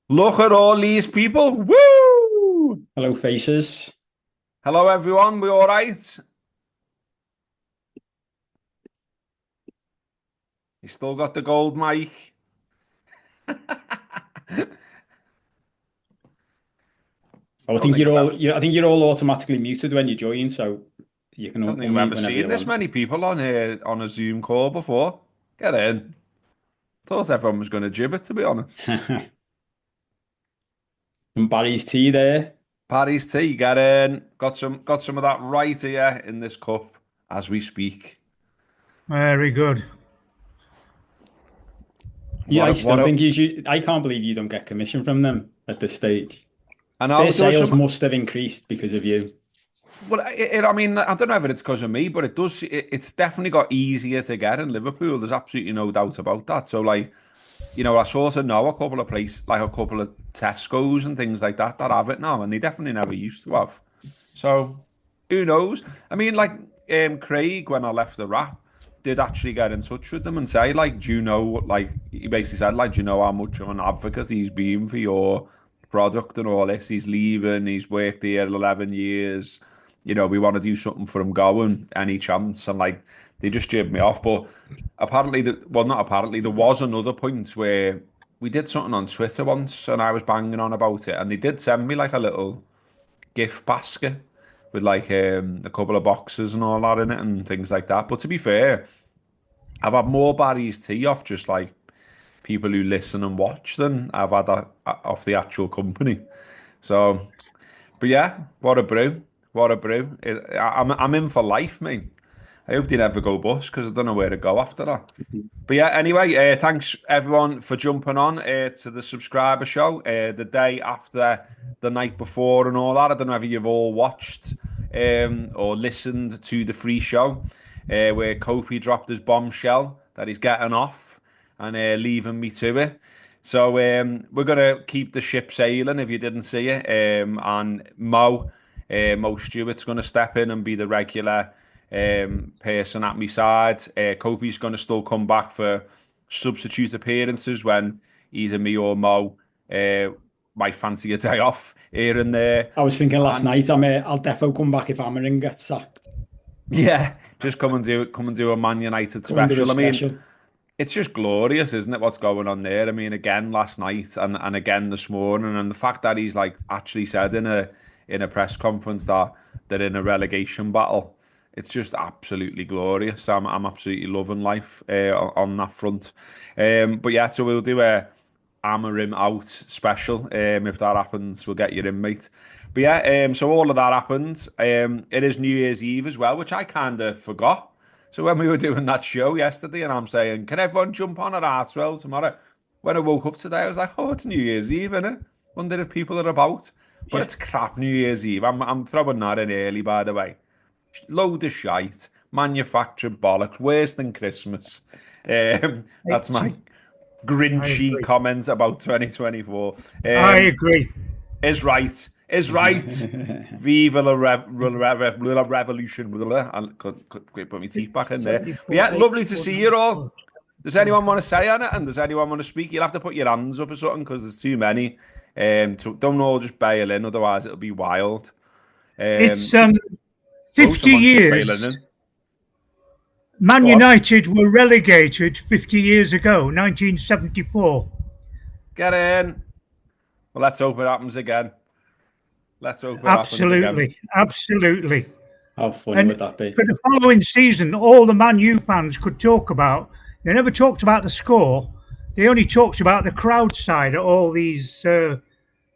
Look at all these people. Woo! Hello, faces. Hello, everyone. We all right? You still got the gold mic? Oh, I Don't think think you're I've all. ever, I think you're all automatically muted when you join, so you can don't think I've unmute ever whenever seen you this want. many people on here on a Zoom call before. Get in. Thought everyone was going to gibbet, to be honest. And Barry's tea there. Paddy's tea, get in. Got some of that right here in this cup as we speak. Very good. Yeah, What I a, what still a, think you should. I can't believe you don't get commission from them at this stage. I Their know there was sales some. must have increased because of you. Well, I mean, I don't know if it's because of me, but it does. It's definitely got easier to get in Liverpool. There's absolutely no doubt about that. So, like, I sort of know a couple of places, like a couple of Tesco's and things like that, that have it now, and they definitely never used to have. So, who knows? I mean, like, Craig, when I left the rap, did actually get in touch with them and say, like, do you know, like, he basically said, like, do you know how much of an advocate he's been for your product and all this? He's leaving, he's worked here 11 years. We want to do something for him going, any chance. And, like, they just jibbed me off. But apparently, well, not apparently, there was another point where we did something on Twitter once and I was banging on about it. And they did send me, like, a little gift basket with like a couple of boxes and all that in it and things like that. But to be fair, I've had more Barry's tea off just like people who listen and watch than I've had off the actual company. So, but yeah, what a brew, what a brew. I'm in for life, mate. I hope they never go bust because I don't know where to go after that. But yeah, anyway, thanks everyone for jumping on to the subscriber show the day after the night before and all that. I don't know if you've all watched or listened to the free show where Kofi dropped his bombshell that he's getting off and leaving me to it. So we're gonna keep the ship sailing if you didn't see it. And Mo Stewart's gonna step in and be the regular person at my side. Kofi's going to still come back for substitute appearances when either me or Mo might fancy a day off here and there. I was thinking last And night. I'll defo come back if Amarin gets sacked. yeah, just come and do a Man United Come and do a special. I mean, special. it's just glorious, isn't it? What's going on there? I mean, again last night and again this morning, and the fact that he's like actually said in a press conference that they're in a relegation battle. It's just absolutely glorious. I'm absolutely loving life on that front. But yeah, so we'll do a Amarim out special. If that happens, we'll get you in, mate. But yeah, so all of that happened. It is New Year's Eve as well, which I kind of forgot. So when we were doing that show yesterday, and I'm saying, can everyone jump on at Artswell tomorrow? When I woke up today, I was like, oh, it's New Year's Eve, innit? Wonder if people are about. But Yeah. it's crap New Year's Eve. I'm throwing that in early, by the way. Load of shite, manufactured bollocks, worse than Christmas. That's my I Grinchy agree. comment about 2024. I agree. Is right. Is right. Viva la revolution. I could put my teeth back in there. But 74, yeah, lovely to 84, see you all. 94. Does anyone want to say on it? And does anyone want to speak? You'll have to put your hands up or something because there's too many. Don't all just bail in, otherwise it'll be wild. It's So, oh, 50 someone's just bailing years. in. Man Go on. United were relegated 50 years ago, 1974. Get in. Well, let's hope it happens again. Let's hope it happens again. Absolutely. Absolutely. How funny And would that be? for the following season, all the Man U fans could talk about, they never talked about the score. They only talked about the crowd side at all these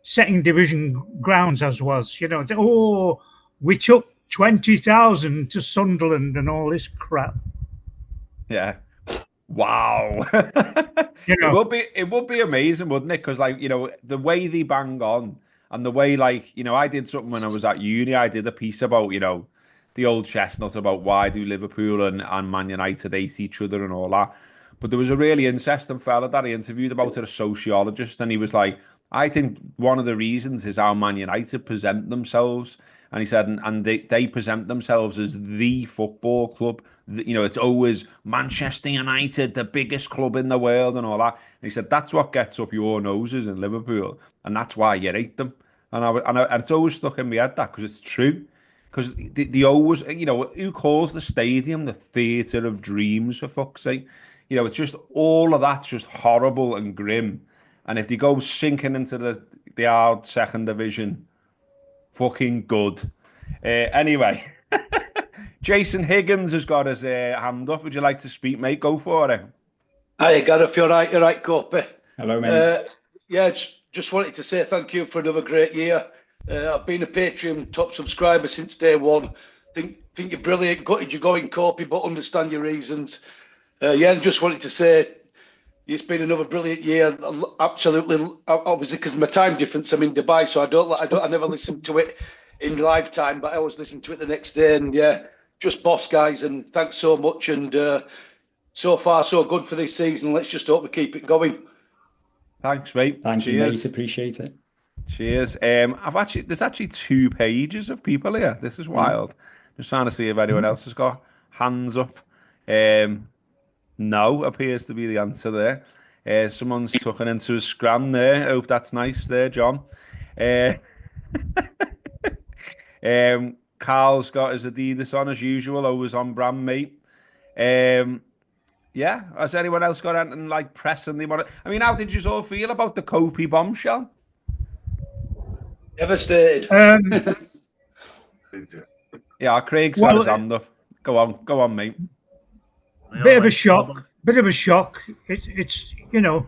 second division grounds, as was. Oh, we took 20,000 to Sunderland and all this crap. Yeah. Wow. You It know, would be amazing, wouldn't it? Because like, the way they bang on and the way like, I did something when I was at uni. I did a piece about, the old chestnut about why do Liverpool and Man United hate each other and all that. But there was a really interesting fella that I interviewed about it, a sociologist, and he was like, I think one of the reasons is how Man United present themselves. And he said, and they present themselves as the football club. You know, it's always Manchester United, the biggest club in the world and all that. And he said, that's what gets up your noses in Liverpool. And that's why you hate them. And it's always stuck in my head that, because it's true. Because they always, you know, who calls the stadium the theatre of dreams, for fuck's sake? You know, it's just, all of that's just horrible and grim. And if they go sinking into the hard second division, fucking good. Anyway, Jason Higgins has got his hand up. Would you like to speak, mate? Go for it. Hi, Gareth. You're right, Copy. Hello, mate. Yeah, just wanted to say thank you for another great year. I've been a Patreon top subscriber since day one. Think you're brilliant. Gutted you're going, Copy, but understand your reasons. And just wanted to say it's been another brilliant year. Absolutely, obviously, because of my time difference, I'm in Dubai, so I never listen to it in live time, but I always listen to it the next day. And yeah, just boss, guys, and thanks so much. And so far, so good for this season. Let's just hope we keep it going. Thanks, mate. Thank you, mate. Appreciate it. Cheers. There's actually 2 pages of people here. This is wild. Just trying to see if anyone else has got hands up. No appears to be the answer there. Someone's tucking into a scram there. Hope that's nice there, John. Carl's got his Adidas on as usual, always on brand, mate. Yeah, has anyone else got anything like pressing they want to... I mean, how did you all feel about the Kopi bombshell? Devastated. Yeah, Craig's got his hand up. Go on, mate. Bit of a shock. It's you know,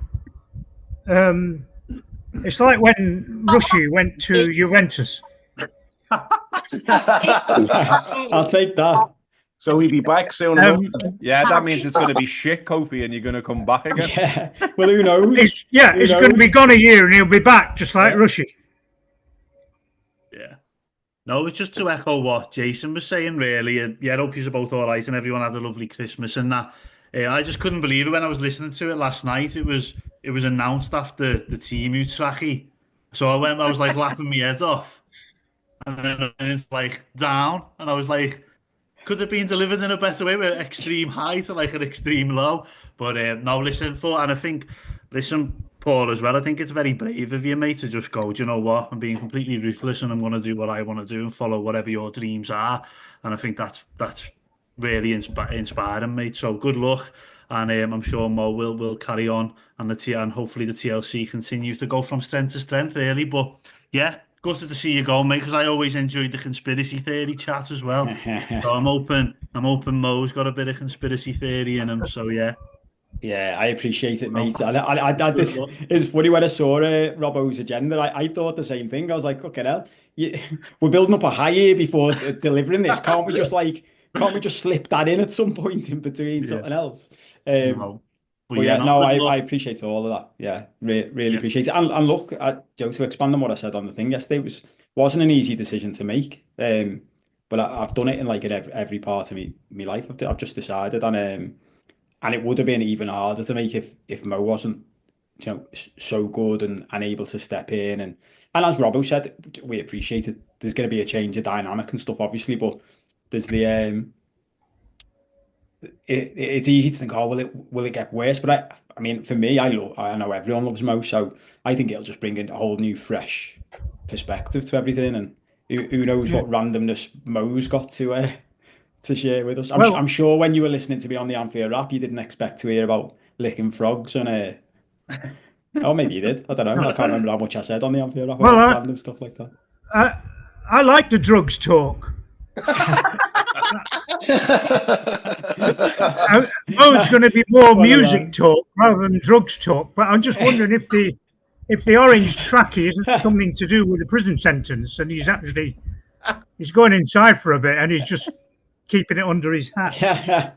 it's like when Rushy went to Juventus. I'll take that. So he'll be back soon. Yeah, that means it's going to be shit, Kopi, and you're going to come back again. Yeah. Well, who knows? He's going to be gone a year, and he'll be back just like Rushy. Yeah. No, it's just to echo what Jason was saying, really. And yeah, I hope you're both all right and everyone had a lovely Christmas and that. I just couldn't believe it when I was listening to it last night. It was announced after the Timu trackie. So I was like laughing my head off. And then it's like down. And I was like, could it have been delivered in a better way with extreme high to like an extreme low? But no, listen, Paul, as well, I think it's very brave of you, mate, to just go, do you know what? I'm being completely ruthless and I'm going to do what I want to do and follow whatever your dreams are. And I think that's really inspiring, mate. So good luck. And I'm sure Mo will carry on and hopefully the TLC continues to go from strength to strength, really. But yeah, gutted to see you go, mate, because I always enjoyed the conspiracy theory chat as well. So I'm hoping Mo's got a bit of conspiracy theory in him. So yeah. Yeah, I appreciate it, mate. I did. It was funny when I saw Robbo's agenda. I thought the same thing. I was like, "Okay, hell, we're building up a high here before delivering this. Can't we just slip that in at some point in between something else?" I appreciate all of that. Yeah, really appreciate it. And look, Joe, to expand on what I said on the thing yesterday, wasn't an easy decision to make. But I've done it in like every part of my life. I've just decided, and it would have been even harder to make if Mo wasn't, so good and able to step in. And as Robbo said, we appreciate it. There's going to be a change of dynamic and stuff, obviously, but there's the it's easy to think, oh, will it get worse? But I mean, for me, I know everyone loves Mo, so I think it'll just bring in a whole new, fresh perspective to everything. And who knows what randomness Mo's got to share with us. I'm sure when you were listening to me on the Anfield app, you didn't expect to hear about licking frogs and oh, maybe you did. I don't know. I can't remember how much I said on the Anfield app about random stuff like that. I like the drugs talk. It's going to be more music talk rather than drugs talk. But I'm just wondering if the orange trackie isn't something to do with the prison sentence, and he's going inside for a bit, and he's just keeping it under his hat. Yeah.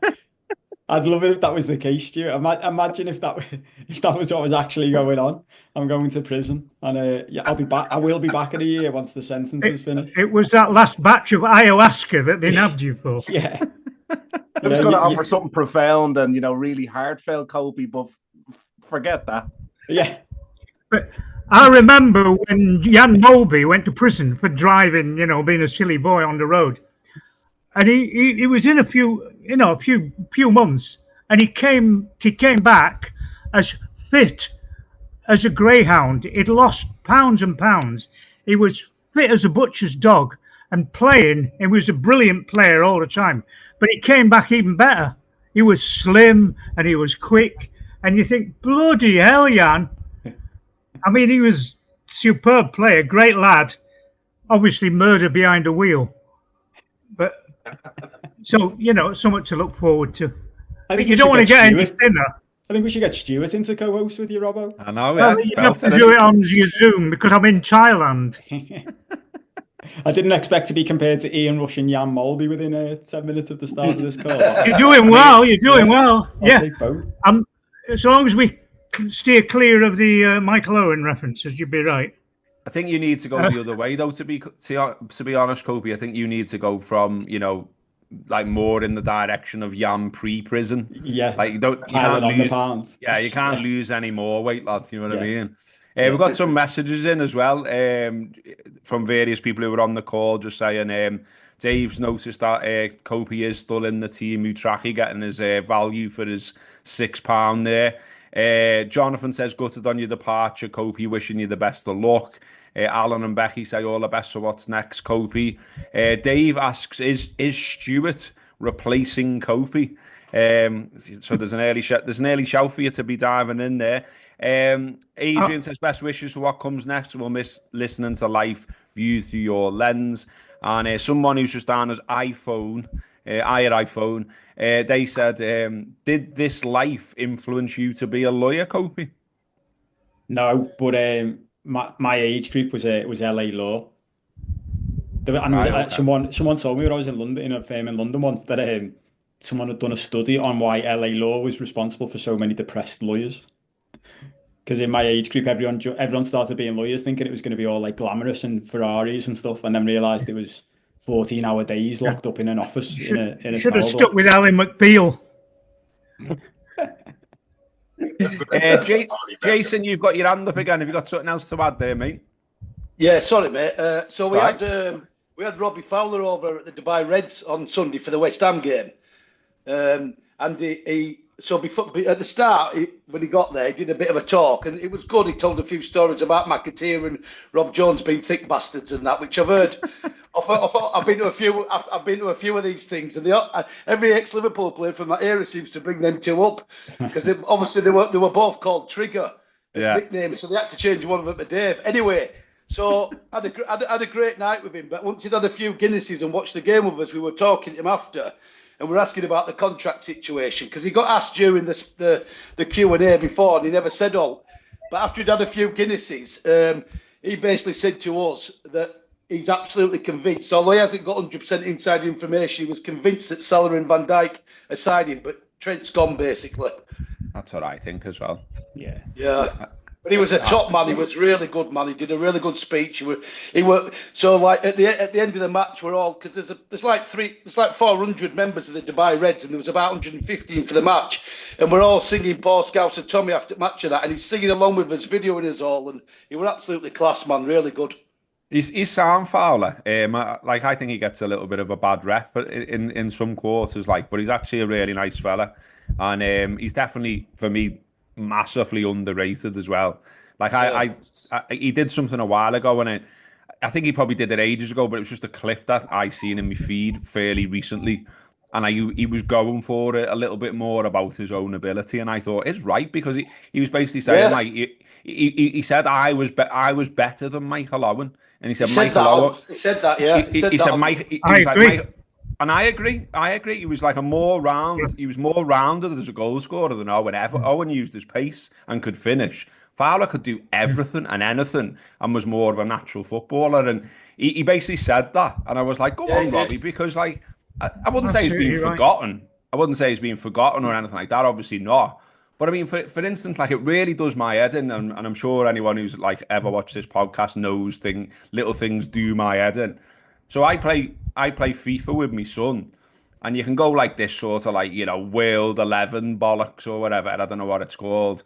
I'd love it if that was the case, Stu. Imagine if that was what was actually going on. I'm going to prison, and I'll be back. I will be back in a year once the sentence is finished. It was that last batch of ayahuasca that they nabbed you for. Yeah, I was Yeah, going to you- offer something profound and, really heartfelt, Kobe, but forget that. Yeah. But I remember when Jan Molby went to prison for driving, being a silly boy on the road, and he was in a few months, and he came back as fit as a greyhound. He'd lost pounds and pounds. He was fit as a butcher's dog and playing. He was a brilliant player all the time, but he came back even better. He was slim and he was quick, and you think, bloody hell, Jan. I mean, he was superb player, great lad. Obviously, murder behind the wheel, but so something to look forward to. I But think you we don't should want to get get any Stuart. thinner. I think we should get Stuart into co-host with you, Robbo. I know, Well, it's you have to belted, do isn't it on your Zoom because I'm in Thailand. I didn't expect to be compared to Ian Rush and Jan Molby within 10 minutes of the start of this call. You're doing well. You're doing well. I'll Yeah. take both. So long as we steer clear of the Michael Owen references, you'd be right. I think you need to go the other way, though. To be honest, Kobe, I think you need to go from like more in the direction of Jan pre-prison. Yeah. Like you Piling can't on the lose. pounds. Yeah, you can't lose any more weight, lads. You know what I Yeah. mean? We've got some messages in as well from various people who were on the call, just saying Dave's noticed that Kobe is still in the team. Utrachi getting his value for his £6 there. Jonathan says, gutted on your departure, Kobe, wishing you the best of luck. Alan and Becky say all the best for what's next, Kobe. Dave asks, is Stuart replacing Kobe? So there's an early shout for you to be diving in there. Adrian says, best wishes for what comes next. We'll miss listening to life viewed through your lens. And someone who's just on his iPhone, iPhone, they said, did this life influence you to be a lawyer, Kobe? No, but my age group was LA Law. Someone told me when I was in London, in a firm in London once, that someone had done a study on why LA Law was responsible for so many depressed lawyers. Because in my age group, everyone started being lawyers, thinking it was going to be all like glamorous and Ferraris and stuff, and then realised it was 14-hour days locked up in an office in a should have tower stuck block. with Alan McBeal. Jason, you've got your hand up again. Have you got something else to add there, mate? Yeah, sorry, mate. So we Right. had Robbie Fowler over at the Dubai Reds on Sunday for the West Ham game, and so before at the start when he got there, he did a bit of a talk, and it was good. He told a few stories about McAteer and Rob Jones being thick bastards and that, which I've heard. I've been to a few. I've been to a few of these things, and every ex-Liverpool player from that era seems to bring them two up because obviously they were both called Trigger as nicknames, so they had to change one of them to Dave. Anyway, so I had a great night with him. But once he'd had a few Guinnesses and watched the game with us, we were talking to him after, and we're asking about the contract situation because he got asked during the Q&A before, and he never said all. But after he'd had a few Guinnesses, he basically said to us that he's absolutely convinced, although he hasn't got 100% inside information, he was convinced that Salah and Van Dijk are signing, but Trent's gone basically. That's what I think as well. Yeah. Yeah. But he was a top man. He was really good, man. He did a really good speech. He were so like at the end of the match, we're all because there's like 400 members of the Dubai Reds, and there was about 115 for the match, and we're all singing Paul Scouse and Tommy after match of that, and he's singing along with us, videoing us all, and he were absolutely class, man. Really good. He's Sam Fowler. I think he gets a little bit of a bad rep in some quarters, but he's actually a really nice fella, and he's definitely for me massively underrated as well. He did something a while ago, and I think he probably did it ages ago, but it was just a clip that I seen in my feed fairly recently, and he was going for it a little bit more about his own ability, and I thought it's right because he was basically saying he said I was better than Michael Owen, and he said Michael Owen. He said that, yeah. He said Mike. I agree. And I agree. He was like more rounded as a goal scorer than Owen ever. Owen used his pace and could finish. Fowler could do everything and anything and was more of a natural footballer. And he basically said that. And I was like, go on, Robbie, because I wouldn't say he's been forgotten. I wouldn't say he's been forgotten or anything like that. Obviously not. But I mean, for instance, it really does my head in, and I'm sure anyone who's ever watched this podcast knows little things do my head in. So I play FIFA with my son, and you can go like this sort of like, you know, World 11 bollocks or whatever. I don't know what it's called.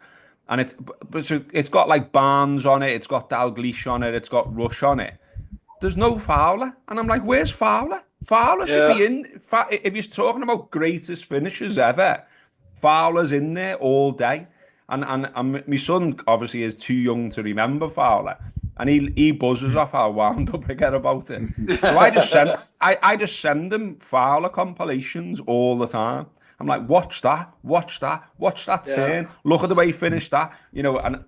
And it's got like Barnes on it. It's got Dalglish on it. It's got Rush on it. There's no Fowler. And I'm like, where's Fowler? Fowler should be in. If you're talking about greatest finishers ever, Fowler's in there all day. And my son obviously is too young to remember Fowler. And he buzzes off how wound up I get about it. So I just send him Fowler compilations all the time. I'm like, watch that turn. Look at the way he finished that. You know, and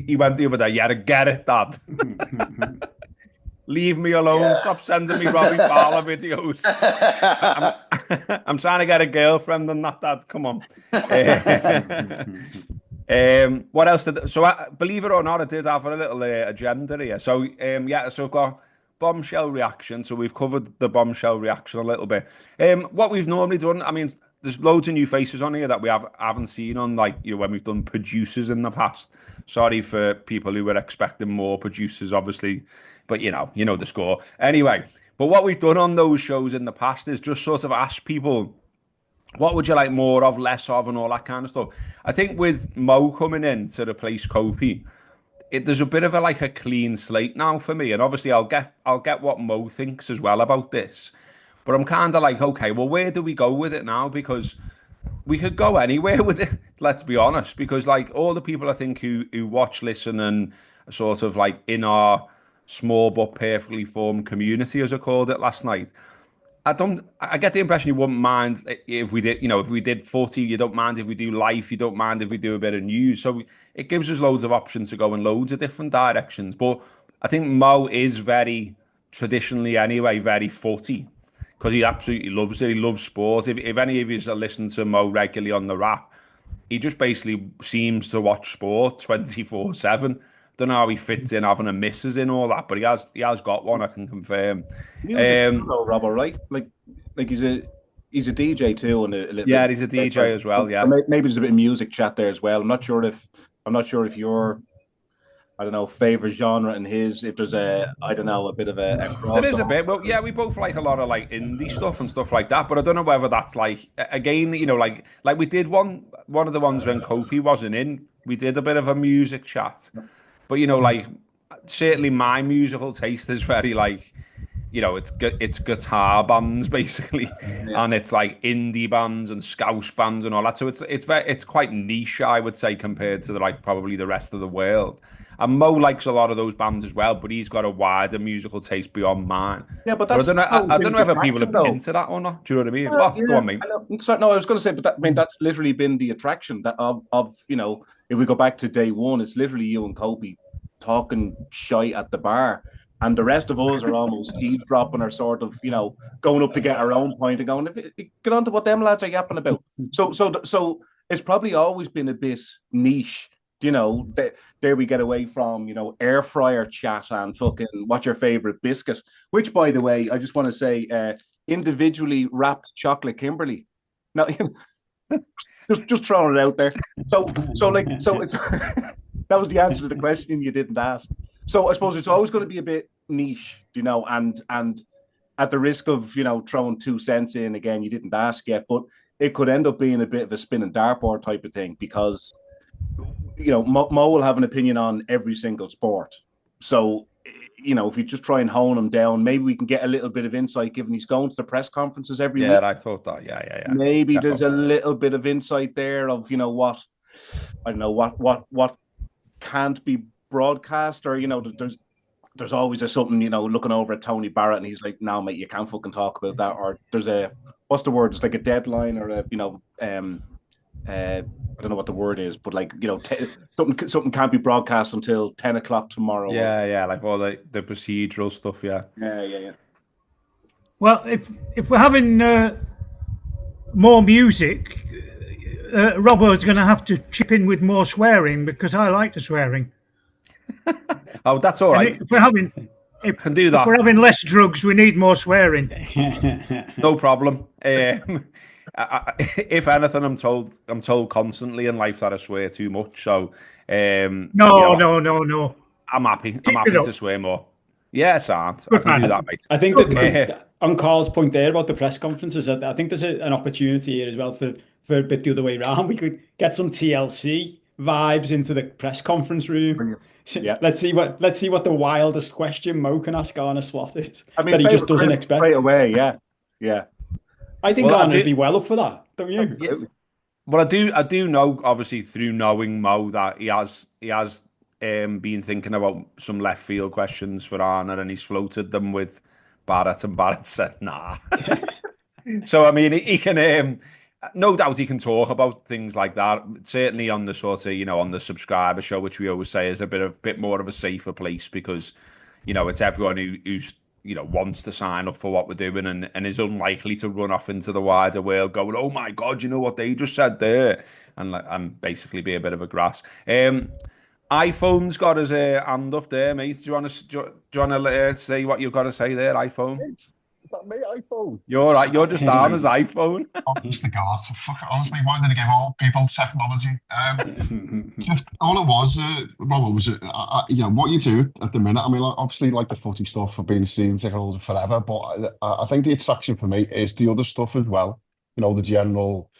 he went the other day, yeah, get it, Dad. Leave me alone. Stop sending me Robbie Fowler videos. I'm trying to get a girlfriend and that, Dad. Come on. What else believe it or not, I did have a little agenda here. So so we've got bombshell reaction. So we've covered the bombshell reaction a little bit. What we've normally done, I mean, there's loads of new faces on here that we haven't seen on, like, you know, when we've done producers in the past. Sorry for people who were expecting more producers, obviously, but you know the score. Anyway, but what we've done on those shows in the past is just sort of ask people, what would you like more of, less of, and all that kind of stuff. I think with Mo coming in to replace Kopi, there's a bit of a clean slate now for me, and obviously I'll get what Mo thinks as well about this. But I'm kind of like, okay, well, where do we go with it now? Because we could go anywhere with it, let's be honest. Because like all the people I think who watch, listen, and sort of like in our small but perfectly formed community, as I called it last night, I get the impression you wouldn't mind if we did, if we did footy, you don't mind if we do life, you don't mind if we do a bit of news. So it gives us loads of options to go in loads of different directions. But I think Mo is very, traditionally anyway, very footy. Because he absolutely loves it. He loves sport. If any of you are listening to Mo regularly on the Wrap, he just basically seems to watch sport 24/7. Don't know how he fits in having a missus in all that, but he has got one, I can confirm. Robert, right? Like he's a DJ too, and a little bit, he's a DJ as well. Yeah, maybe there's a bit of music chat there as well. I'm not sure if your favorite genre and his, if there's a bit of a there is a bit. Well, yeah, we both like a lot of like indie stuff and stuff like that. But I don't know whether that's like, again, like we did one of the ones when Kopi wasn't in. We did a bit of a music chat, but like certainly my musical taste is very like, it's guitar bands basically, and it's like indie bands and Scouse bands and all that. So it's quite niche, I would say, compared to probably the rest of the world. And Mo likes a lot of those bands as well, but he's got a wider musical taste beyond mine. Yeah, but I don't know if people are into that or not. Do you know what I mean? Go on, mate. No, I was going to say, but that's literally been the attraction of if we go back to day one, it's literally you and Kopi talking shite at the bar. And the rest of us are almost eavesdropping, or sort of, going up to get our own point and going, get on to what them lads are yapping about. So it's probably always been a bit niche. There we get away from, air fryer chat and fucking what's your favorite biscuit, which, by the way, I just want to say, individually wrapped chocolate Kimberly. Now, just throwing it out there. So it's that was the answer to the question you didn't ask. So I suppose it's always going to be a bit niche, and at the risk of, throwing 2 cents in again, you didn't ask yet, but it could end up being a bit of a spinning dartboard type of thing, because Mo will have an opinion on every single sport. So, if you just try and hone him down, maybe we can get a little bit of insight, given he's going to the press conferences every week. Yeah, I thought that. Yeah. Maybe definitely. There's a little bit of insight there of, what can't be broadcast, or, there's always something, looking over at Tony Barrett and he's like, no, mate, you can't fucking talk about that. Or there's what's the word? It's like a deadline, or I don't know what the word is, but something can't be broadcast until 10 o'clock tomorrow. Yeah, like all the procedural stuff. Yeah. Well, if we're having more music, Robbo is going to have to chip in with more swearing, because I like the swearing. Oh, that's all right. If can do that. If we're having less drugs, we need more swearing. No problem. If anything, I'm told constantly in life that I swear too much. So no. I'm happy to swear more. Yes, I can do that, mate. I think on Carl's point there about the press conferences, I think there's an opportunity here as well for a bit the other way around. We could get some TLC vibes into the press conference room. Yeah. Let's see what the wildest question Mo can ask Arne Slot is I mean, that he just favourite doesn't Chris expect. straight away. Yeah. I think Well, Arne would be well up for that, don't you? Yeah. Well, I do know, obviously, through knowing Mo, that he has been thinking about some left field questions for Arne, and he's floated them with Barrett, and Barrett said nah. So I mean, he can, no doubt, he can talk about things like that. Certainly on the sort of, on the subscriber show, which we always say is a bit more of a safer place, because it's everyone who's wants to sign up for what we're doing, and is unlikely to run off into the wider world going, oh my God, you know what they just said there, and basically be a bit of a grass. iPhone's got his hand up there, mate. Do you want to say what you've got to say there, iPhone? Is that me, iPhone? You're right. You're just on his iPhone. Honest to God. Honestly, why did they give all people technology? Just all it was, Robert, was what you do at the minute. I mean, obviously, like the footy stuff, I've been seeing tickles forever, but I think the attraction for me is the other stuff as well. The general,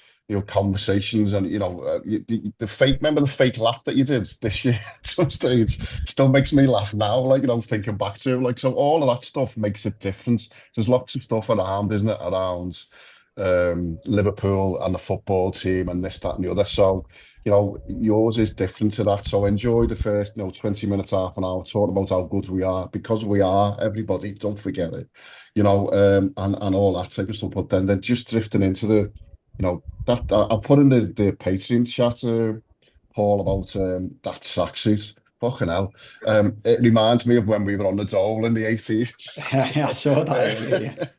conversations, and the fake. Remember the fake laugh that you did this year at some stage? Still makes me laugh now. Like, thinking back to so all of that stuff makes a difference. There's lots of stuff around, isn't it? Around Liverpool and the football team and this, that, and the other. So, yours is different to that. So enjoy the first, 20 minutes, half an hour, talking about how good we are, because we are. Everybody, don't forget it. And all that type of stuff. But then they're just drifting into the. That I'll put in the Patreon chat, Paul, about that tracksuit. Fucking hell. It reminds me of when we were on the dole in the 80s. I saw that earlier.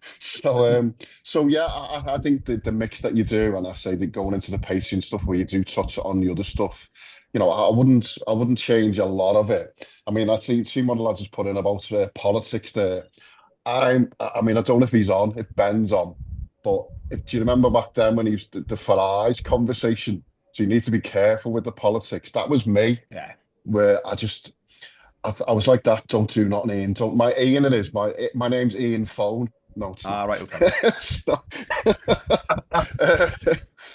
So yeah, I think the mix that you do, and I say that going into the Patreon stuff where you do touch on the other stuff, I wouldn't change a lot of it. I mean, I see one of the lads has put in about politics there. I mean, I don't know if he's on, if Ben's on. But do you remember back then when he was the Farage conversation? So you need to be careful with the politics. That was me. Yeah. Where I was like that. Don't do nothing, Ian. Don't. My Ian it is. My name's Ian Phone. No. It's not. Right. Okay.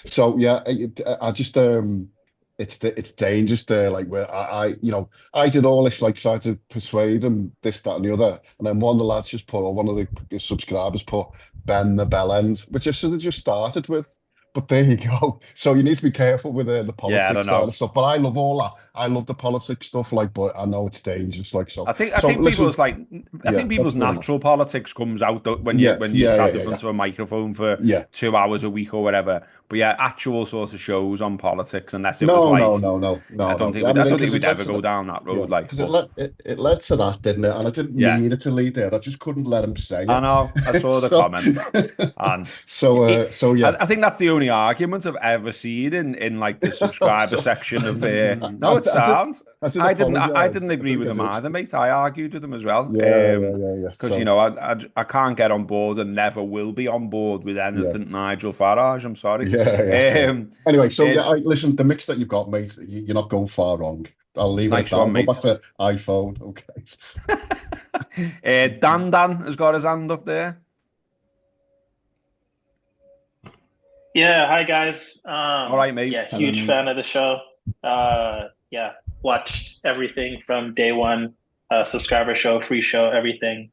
So yeah, I just it's dangerous there. Like where I did all this, like trying to persuade him this, that, and the other, and then one of the lads just put, or one of the subscribers put Ben the bell end, which I should have just started with. But there you go. So you need to be careful with the politics I don't know. and stuff. But I love all that. I love the politics stuff, but I know it's dangerous. So I think people's people's natural politics comes out when you sat in front of a microphone for 2 hours a week or whatever. But yeah, actual sort of shows on politics, unless it was no. I don't think we'd ever go down that road. Because it led to that, didn't it? And I didn't mean it to lead there. I just couldn't let him say it. I know. I saw the comments. And yeah, I think that's the only argument I've ever seen in like the subscriber section of no, it sounds. I didn't agree with him either, mate. I argued with him as well. Because I can't get on board and never will be on board with anything Nigel Farage. I'm sorry. Anyway, listen, the mix that you've got, mate, you're not going far wrong. I'll leave it at that. Go back to iPhone. Okay. Dan has got his hand up there. Yeah, hi guys. All right, mate. Yeah, huge fan of the show. Watched everything from day one, subscriber show, free show, everything.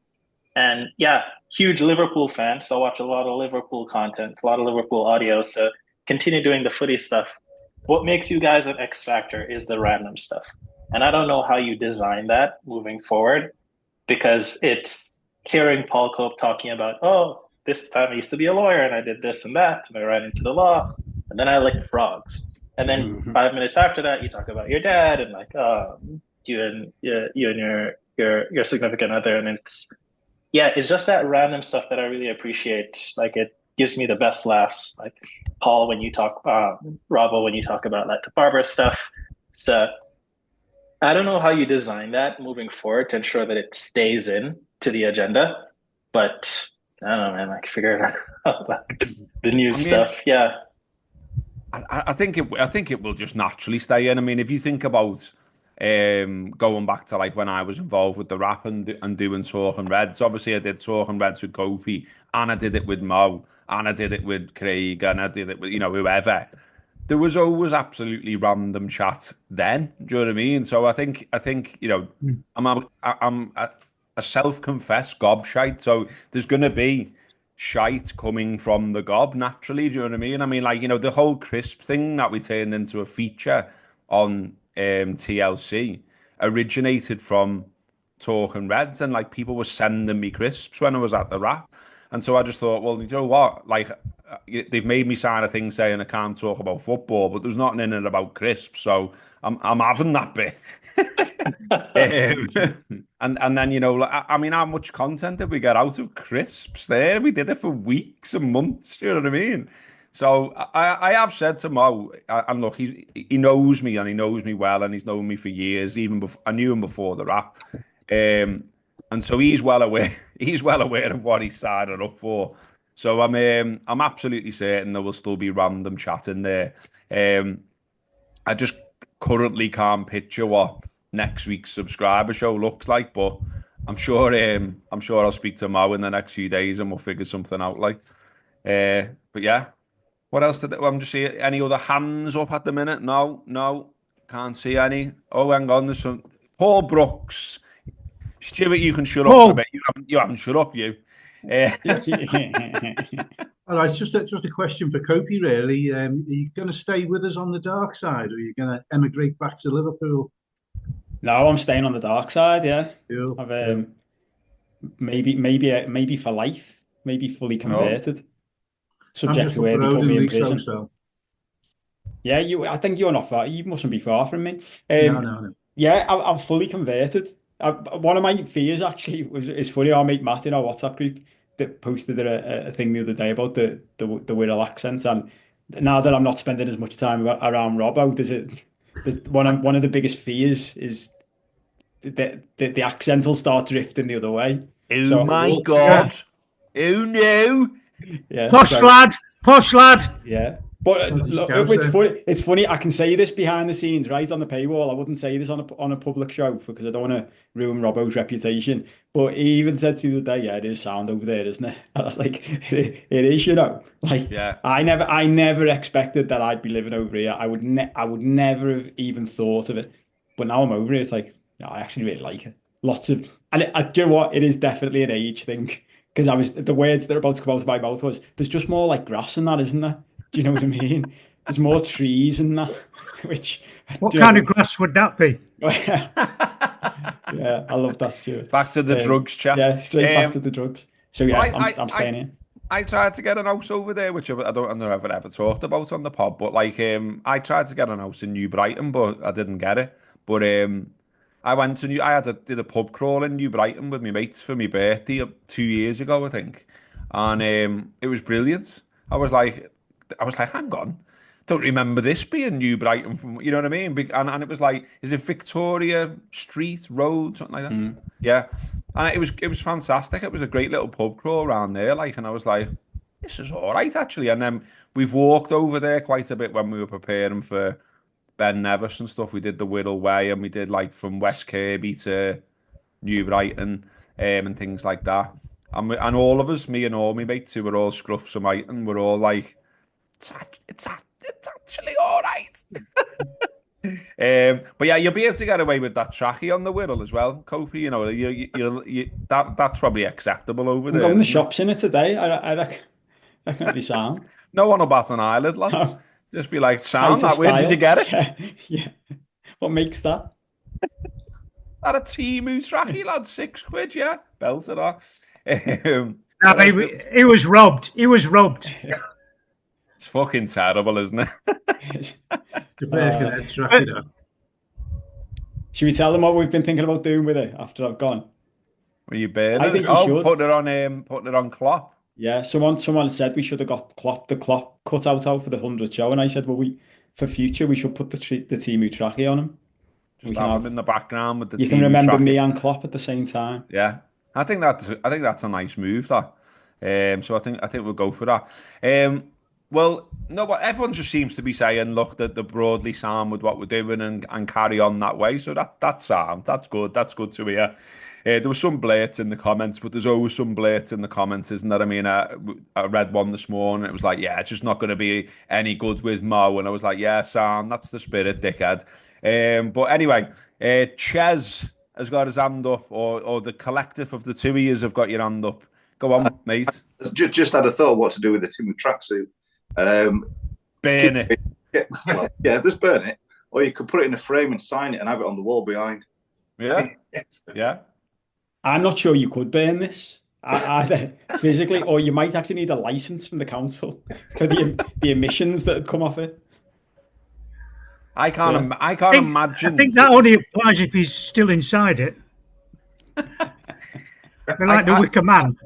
And yeah, huge Liverpool fan, so watch a lot of Liverpool content, a lot of Liverpool audio, so continue doing the footy stuff. What makes you guys an X factor is the random stuff. And I don't know how you design that moving forward, because it's hearing Paul Cope talking about, this time I used to be a lawyer and I did this and that, and I ran into the law, and then I licked frogs. And then 5 minutes after that, you talk about your dad and like, you and your significant other, and it's just that random stuff that I really appreciate. Like, it gives me the best laughs. Like Paul, when you talk, Robbo, when you talk about like the barber stuff. So I don't know how you design that moving forward to ensure that it stays in to the agenda, but I don't know, man. Like, figure it out. Like, the new stuff, I think it will just naturally stay in. I mean, if you think about Going back to like when I was involved with the rap and doing Talking Reds. Obviously, I did Talking Reds with Kopi, and I did it with Mo, and I did it with Craig, and I did it with whoever. There was always absolutely random chat then. Do you know what I mean? So I think I'm a self-confessed gobshite. So there's gonna be shite coming from the gob naturally. Do you know what I mean? I mean, like the whole crisp thing that we turned into a feature on TLC originated from Talking Reds, and like people were sending me crisps when I was at the rap. And so I just thought, well, you know what? Like, they've made me sign a thing saying I can't talk about football, but there's nothing in it about crisps, so I'm having that bit. And then I mean, how much content did we get out of crisps? There, we did it for weeks and months. Do you know what I mean? So I have said to Mo, and look, he knows me and he knows me well, and he's known me for years. Even before I knew him before the rap. And so he's well aware. He's well aware of what he's signing up for. So I'm absolutely certain there will still be random chat in there. I just currently can't picture what next week's subscriber show looks like, but I'm sure I'll speak to Mo in the next few days and we'll figure something out. Like, but yeah, what else did I'm just seeing? Any other hands up at the minute? No, can't see any. Oh, hang on, there's some. Paul Brooks. Stuart, you can shut up for a bit. You haven't shut up, you. All right, it's just a question for Kopi, really. Are you going to stay with us on the dark side, or are you going to emigrate back to Liverpool? No, I'm staying on the dark side. Yeah, Cool. I've maybe for life, maybe fully converted, subject to where they put me in prison. So. Yeah, I think you're not far. You mustn't be far from me. No. Yeah, I'm fully converted. One of my fears actually is funny. Our mate Matt in our WhatsApp group that posted a thing the other day about the Wirral accent, and now that I'm not spending as much time around Robbo, there's one of the biggest fears is that the accent will start drifting the other way. Oh so, my God! Yeah. Oh no! Yeah, posh lad. Yeah. But look, it's funny. I can say this behind the scenes, right on the paywall. I wouldn't say this on a public show because I don't want to ruin Robbo's reputation. But he even said to the other day, "Yeah, it is sound over there, isn't it?" And I was like, "It is, Like, yeah. I never expected that I'd be living over here. I would never have even thought of it. But now I'm over here. It's like, no, I actually really like it. Lots of, and do you know what? It is definitely an age thing because the words that are about to come out of my mouth was, "There's just more like grass in that, isn't there?" Do you know what I mean? There's more trees and that. What kind of grass would that be? Yeah, I love that, Stuart. Back to the drugs chat. Yeah, straight back to the drugs. So yeah, I'm staying here. I tried to get an house over there, which I don't know if I've ever talked about on the pod, but like I tried to get an house in New Brighton, but I didn't get it. But I did a pub crawl in New Brighton with my mates for my birthday 2 years ago, I think, and it was brilliant. I was like, hang on, don't remember this being New Brighton from, you know what I mean? And it was like, is it Victoria Street Road, something like that? Mm. Yeah, and it was fantastic. It was a great little pub crawl around there, like, and I was like, this is all right actually. And then we've walked over there quite a bit when we were preparing for Ben Nevis and stuff. We did the Wirral Way, and we did like from West Kirby to New Brighton, and things like that. And all of us, me and all my mates who were all scruffs of mate, and we're all like, it's actually all right. But yeah, you'll be able to get away with that trackie on the Wirral as well, Kofi. You know, that's probably acceptable over there. I'm going to the shops in it today. I reckon it'll be sound. No one will bat an eyelid, lad. No. Just be like, sound that. Where did you get it? Yeah. What makes that? That a Temu trackie, lad. £6, yeah. Belted off. No, he was robbed. He was robbed. It's fucking terrible, isn't it? Should we tell them what we've been thinking about doing with it after I've gone? Were you burning? I think you should. Putting it on Klopp. Yeah, someone said we should have got the Klopp cut out for the 100th show, and I said, well, for future we should put the Temu trackie on him. Just have him in the background with the. You can remember me and Klopp at the same time. Yeah, I think that's a nice move. That. So I think we'll go for that. Well, no, but everyone just seems to be saying, look, that they're broadly sound with what we're doing and carry on that way. So that's sound. That's good. That's good to hear. There was some blurts in the comments, but there's always some blurts in the comments, isn't there? I mean, I read one this morning. It was like, yeah, it's just not going to be any good with Mo. And I was like, yeah, sound. That's the spirit, dickhead. But anyway, Ches has got his hand up, or the collective of the two ears have got your hand up. Go on, mate. Just had a thought what to do with the Timu tracksuit. Burn it. Yeah, just burn it. Or you could put it in a frame and sign it and have it on the wall behind. Yeah. Yeah. I'm not sure you could burn this either physically, or you might actually need a license from the council for the emissions that would come off it. I can't imagine. I think that only applies if he's still inside it. They're like the Wicker Man.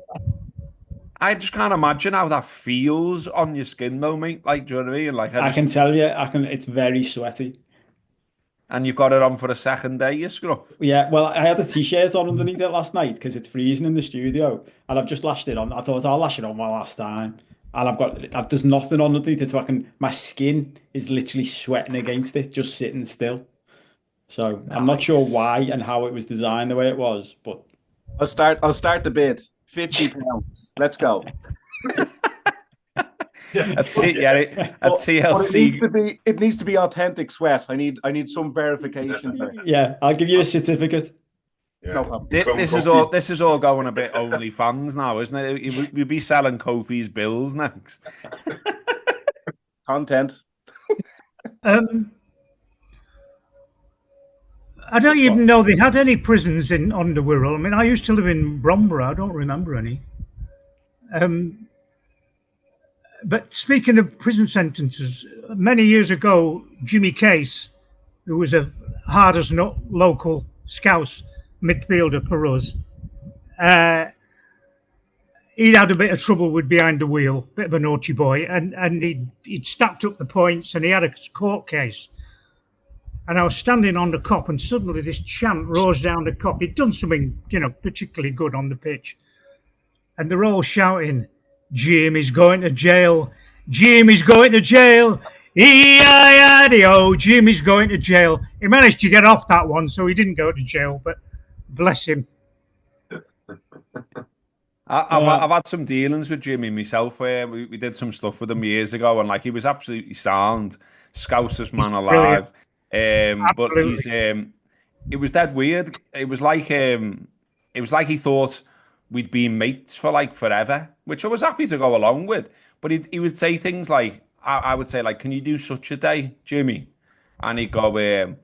I just can't imagine how that feels on your skin, though, mate. Like, do you know what I mean? Like, I can tell you, it's very sweaty. And you've got it on for a second day, you scruff. Yeah, well, I had a t-shirt on underneath it last night because it's freezing in the studio, and I've just lashed it on. I thought I'll lash it on my last time, and there's nothing on underneath it, so my skin is literally sweating against it, just sitting still. So I'm not sure why and how it was designed the way it was, but I'll start the bid. £50. Let's go. At TLC. It needs to be authentic sweat. I need some verification there. Yeah, I'll give you a certificate. Yeah. No problem. This is all going a bit OnlyFans now, isn't it? We'll be selling Kofi's bills next. Content. I don't even know they had any prisons on the Wirral. I mean, I used to live in Bromborough. I don't remember any. But speaking of prison sentences, many years ago, Jimmy Case, who was a hard as nut local Scouse midfielder for us, he'd had a bit of trouble with behind the wheel, bit of a naughty boy, and he'd stacked up the points, and he had a court case. And I was standing on the cop, and suddenly this champ rose down the cop. He'd done something, particularly good on the pitch, and they're all shouting, "Jim is going to jail! Jim is going to jail! E-I-I-D-O! Jim is going to jail!" He managed to get off that one, so he didn't go to jail. But bless him. I've had some dealings with Jimmy myself. Where we did some stuff with him years ago, and like he was absolutely sound, Scousest man alive. But he's it was that weird. It was like he thought we'd been mates for like forever, which I was happy to go along with. But he would say things like, I would say like, "Can you do such a day, Jimmy?" And he'd go, "Well,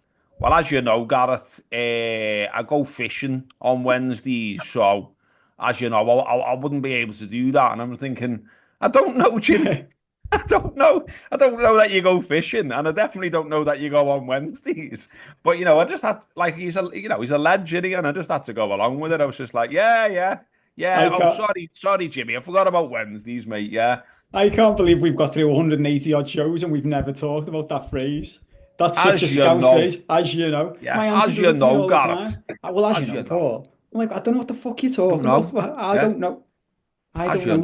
as you know, Gareth, I go fishing on Wednesdays, so as you know, I wouldn't be able to do that." And I'm thinking, I don't know, Jimmy. I don't know that you go fishing, and I definitely don't know that you go on Wednesdays. But I just had he's a legend, and I just had to go along with it. I was just like, yeah. Oh, sorry, Jimmy, I forgot about Wednesdays, mate. Yeah. I can't believe we've got through 180 odd shows and we've never talked about that phrase. That's such a Scouse phrase, as you know. Yeah, as you know, Gareth. Well, as you know, Paul. I'm like, I don't know what the fuck you're talking about. I don't know. As you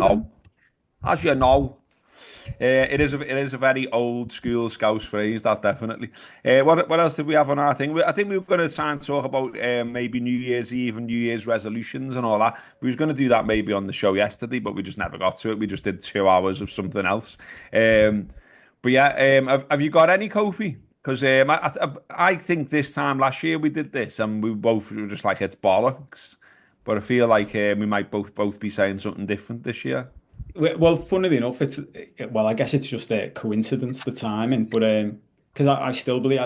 know. It is a very old school Scouse phrase, that definitely. What else did we have on our thing? I think we were going to try and talk about maybe New Year's Eve and New Year's resolutions and all that. We was going to do that maybe on the show yesterday, but we just never got to it. We just did 2 hours of something else. But yeah, have you got any, Kofi? Because I think this time last year we did this and we both were just like, it's bollocks. But I feel like we might both be saying something different this year. Well, funnily enough, I guess it's just a coincidence, the timing. But because I still believe,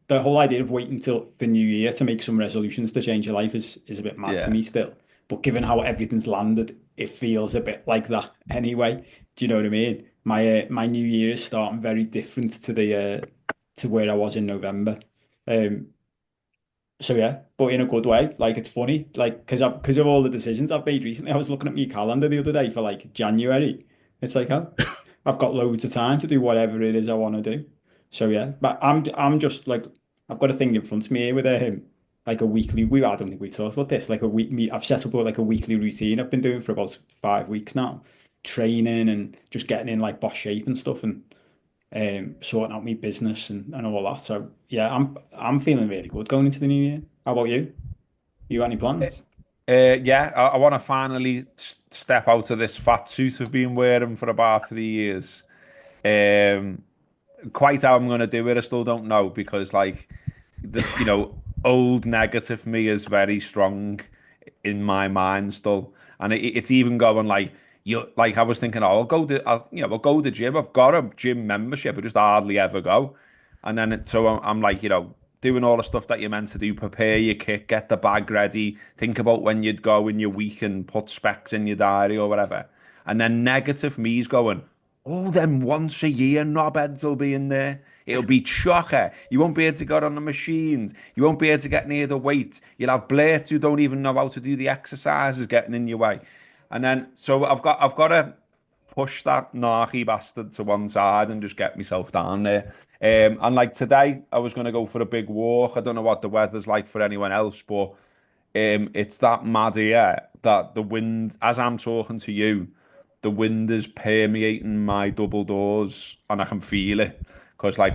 the whole idea of waiting till for New Year to make some resolutions to change your life is a bit mad to me still. But given how everything's landed, it feels a bit like that anyway. Do you know what I mean? My New Year is starting very different to where I was in November. So yeah, but in a good way. Like, it's funny, like, because of all the decisions I've made recently. I was looking at my calendar the other day for like January. It's like, I've got loads of time to do whatever it is I want to do. So yeah, but I'm just like, I've got a thing in front of me here with like a weekly. I don't think we talked about this. Like I've set up like a weekly routine I've been doing for about 5 weeks now. training and just getting in like boss shape and stuff, and sorting out my business and all that. So yeah, I'm feeling really good going into the new year. How about you? You got any plans? Yeah, I want to finally step out of this fat suit I've been wearing for about 3 years. Quite how I'm going to do it, I still don't know, because like old negative me is very strong in my mind still, and it's even going like I was thinking, oh, I'll go to the gym. I've got a gym membership, I just hardly ever go, and then so I'm like doing all the stuff that you're meant to do, prepare your kit, get the bag ready, think about when you'd go in your week and put specs in your diary or whatever. And then negative me's going, oh, then once a year, knobheads will be in there. It'll be chocker. You won't be able to get on the machines. You won't be able to get near the weights. You'll have blades who don't even know how to do the exercises getting in your way. And then, so I've got to push that narky bastard to one side and just get myself down there. And like today, I was going to go for a big walk. I don't know what the weather's like for anyone else, but it's that mad here that the wind, as I'm talking to you, the wind is permeating my double doors and I can feel it. Because like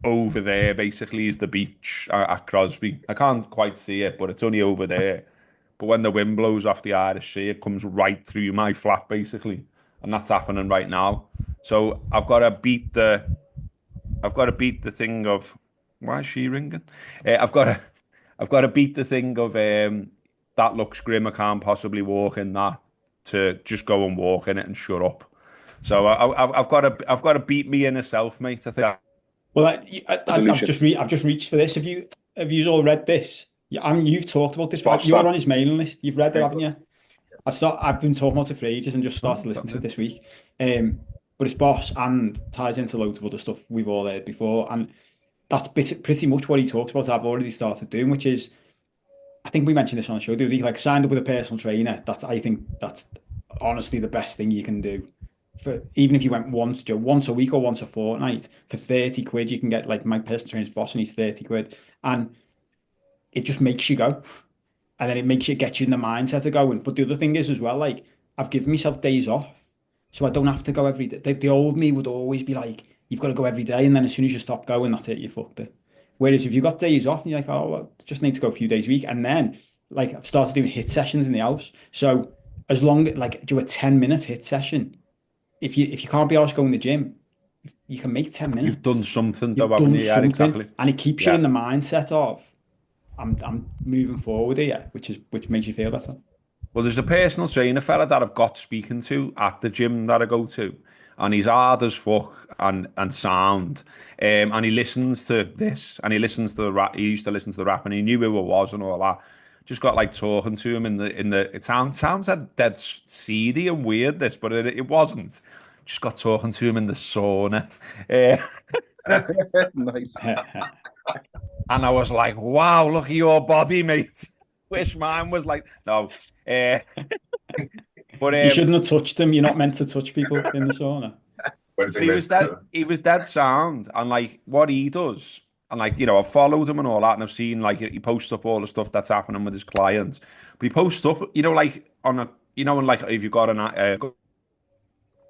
over there basically is the beach at Crosby. I can't quite see it, but it's only over there. But when the wind blows off the Irish Sea, it comes right through my flat basically. And that's happening right now. So I've got to beat the thing of, why is she ringing? I've got to beat the thing of that looks grim. I can't possibly walk in that, to just go and walk in it and shut up. So I've got to beat me inner self, mate. I think. Well, I've just reached for this. Have you all read this? You've talked about this, but you're on his mailing list. You've read it, haven't you? I've been talking about it for ages and just started listening to it this week. But it's boss and ties into loads of other stuff we've all heard before, and that's pretty much what he talks about. I've already started doing, which is, I think we mentioned this on the show. He like signed up with a personal trainer. I think that's honestly the best thing you can do. For even if you went once a week or once a fortnight for 30 quid, you can get like my personal trainer's boss, and he's 30 quid, and it just makes you go. And then it gets you in the mindset of going. But the other thing is as well, like, I've given myself days off, so I don't have to go every day. The old me would always be like, you've got to go every day, and then as soon as you stop going, that's it, you fucked it. Whereas if you've got days off and you're like, oh, well, just need to go a few days a week, and then like I've started doing HIIT sessions in the house. So as long like do a 10-minute HIIT session. If you can't be asked going to the gym, you can make 10 minutes. You've done something, though, haven't you? Yeah, exactly. And it keeps you in the mindset of, I'm moving forward here, which makes you feel better. Well, there's a personal trainer fella that I've got speaking to at the gym that I go to, and he's hard as fuck and sound. And he listens to this, and he listens to the rap. He used to listen to the rap, and he knew who it was and all that. Just got like talking to him in the. It sounds dead seedy and weird, this, but it wasn't. Just got talking to him in the sauna. Nice. And I was like, wow, look at your body, mate. Wish mine was like, no. But you shouldn't have touched him. You're not meant to touch people in the sauna. He was dead sound, and like what he does, and like I've followed him and all that, and I've seen like he posts up all the stuff that's happening with his clients. But he posts up, like on a, and like if you've got an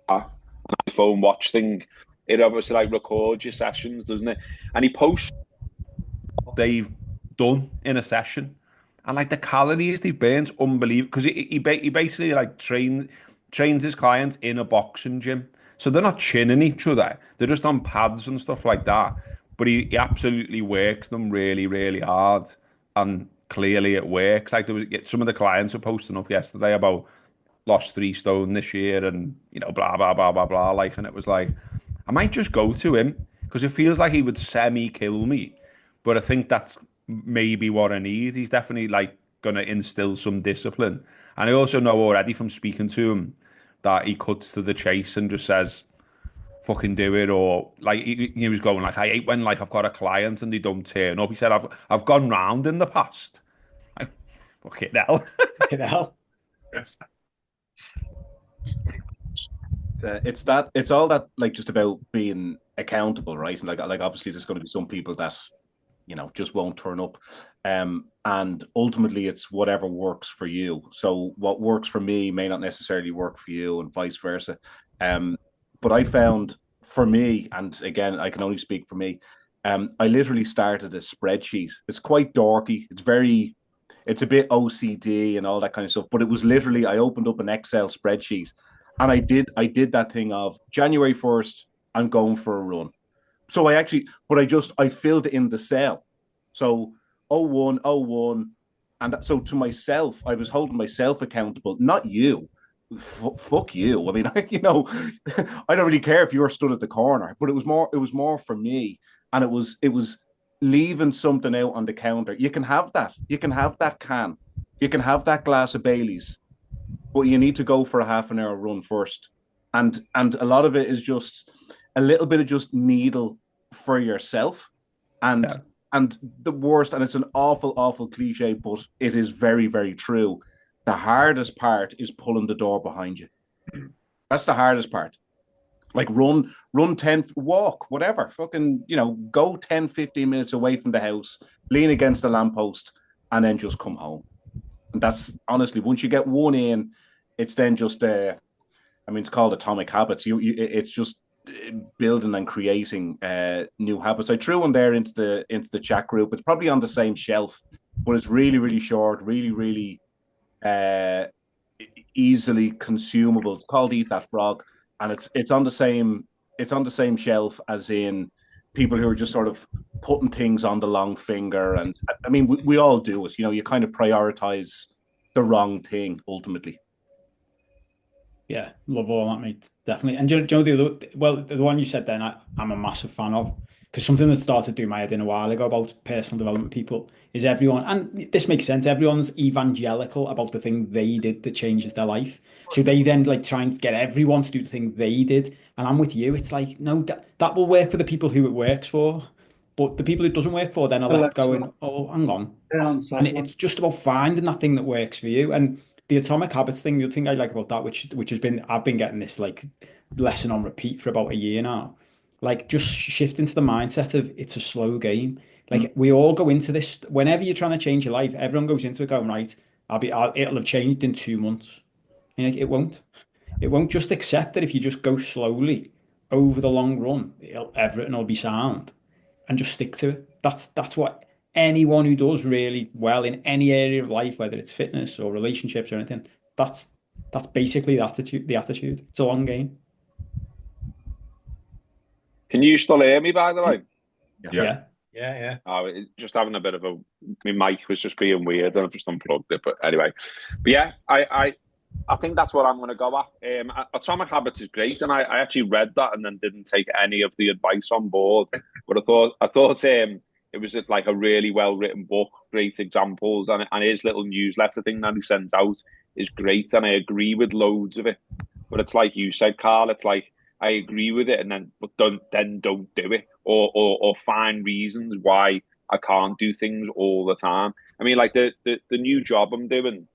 iPhone watch thing, it obviously like records your sessions, doesn't it? And he posts what they've done in a session, and like the calories they've burned, unbelievable. Because he basically like trains his clients in a boxing gym, so they're not chinning each other. They're just on pads and stuff like that. But he absolutely works them really, really hard, and clearly it works. Like there was some of the clients were posting up yesterday about lost 3 stone this year, and blah blah blah blah blah. Like, and it was like, I might just go to him because it feels like he would semi-kill me, but I think that's maybe what I need. He's definitely like going to instill some discipline, and I also know already from speaking to him that he cuts to the chase and just says, fucking do it. Or like he was going like, I hate when like I've got a client and they don't turn up. He said, I've gone round in the past. Like, fucking hell. Fucking hell. It's all that like just about being accountable, right? And like obviously there's going to be some people that just won't turn up. And ultimately, it's whatever works for you. So what works for me may not necessarily work for you, and vice versa. But I found, for me, and again, I can only speak for me, I literally started a spreadsheet. It's quite dorky. It's a bit OCD and all that kind of stuff. But it was literally, I opened up an Excel spreadsheet, and I did that thing of January 1st, I'm going for a run. So I filled in the cell. So 01, and so to myself, I was holding myself accountable, not you. Fuck you. I mean, I don't really care if you're stood at the corner, but it was more for me, and it was leaving something out on the counter. You can have that. You can have that can. You can have that glass of Baileys, but you need to go for a half an hour run first. And a lot of it is just a little bit of just needle for yourself. And the worst, and it's an awful, awful cliche, but it is very, very true. The hardest part is pulling the door behind you. That's the hardest part. Like run 10, walk, whatever. Fucking, go 10, 15 minutes away from the house, lean against the lamppost, and then just come home. And that's, honestly, once you get one in, it's then just, it's called Atomic Habits. It's just building and creating new habits. I threw one there into the chat group. It's probably on the same shelf, but it's really, really short, really, really easily consumable. It's called Eat That Frog, and it's on the same shelf as in people who are just sort of putting things on the long finger. And I mean, we all do it. You kind of prioritize the wrong thing ultimately. Yeah, love all that, mate. Definitely. And the one you said then, I'm a massive fan of, because something that started doing my head in a while ago about personal development people is everyone, and this makes sense, everyone's evangelical about the thing they did that changes their life. So they then try and get everyone to do the thing they did. And I'm with you. It's like, no, that will work for the people who it works for. But the people it doesn't work for then are left going, oh, hang on. And it's just about finding that thing that works for you. And the Atomic Habits thing, the thing I like about that, which has been, I've been getting this lesson on repeat for about a year now, just shifting to the mindset of it's a slow game. We all go into this, whenever you're trying to change your life, everyone goes into it going, right, it'll have changed in 2 months. And it won't. It won't. Just accept that if you just go slowly over the long run, everything will be sound, and just stick to it. That's what anyone who does really well in any area of life, whether it's fitness or relationships or anything, that's basically the attitude. It's a long game. Can you still hear me, by the way? Yeah. Just having a bit of my mic was just being weird, and I've just unplugged it. But anyway, I think that's what I'm going to go at. Atomic Habits is great, and I actually read that and then didn't take any of the advice on board. But I thought it was like a really well written book, great examples, and his little newsletter thing that he sends out is great, and I agree with loads of it. But it's like you said, Carl. It's like I agree with it, but don't do it, or find reasons why I can't do things all the time. I mean, like the new job I'm doing,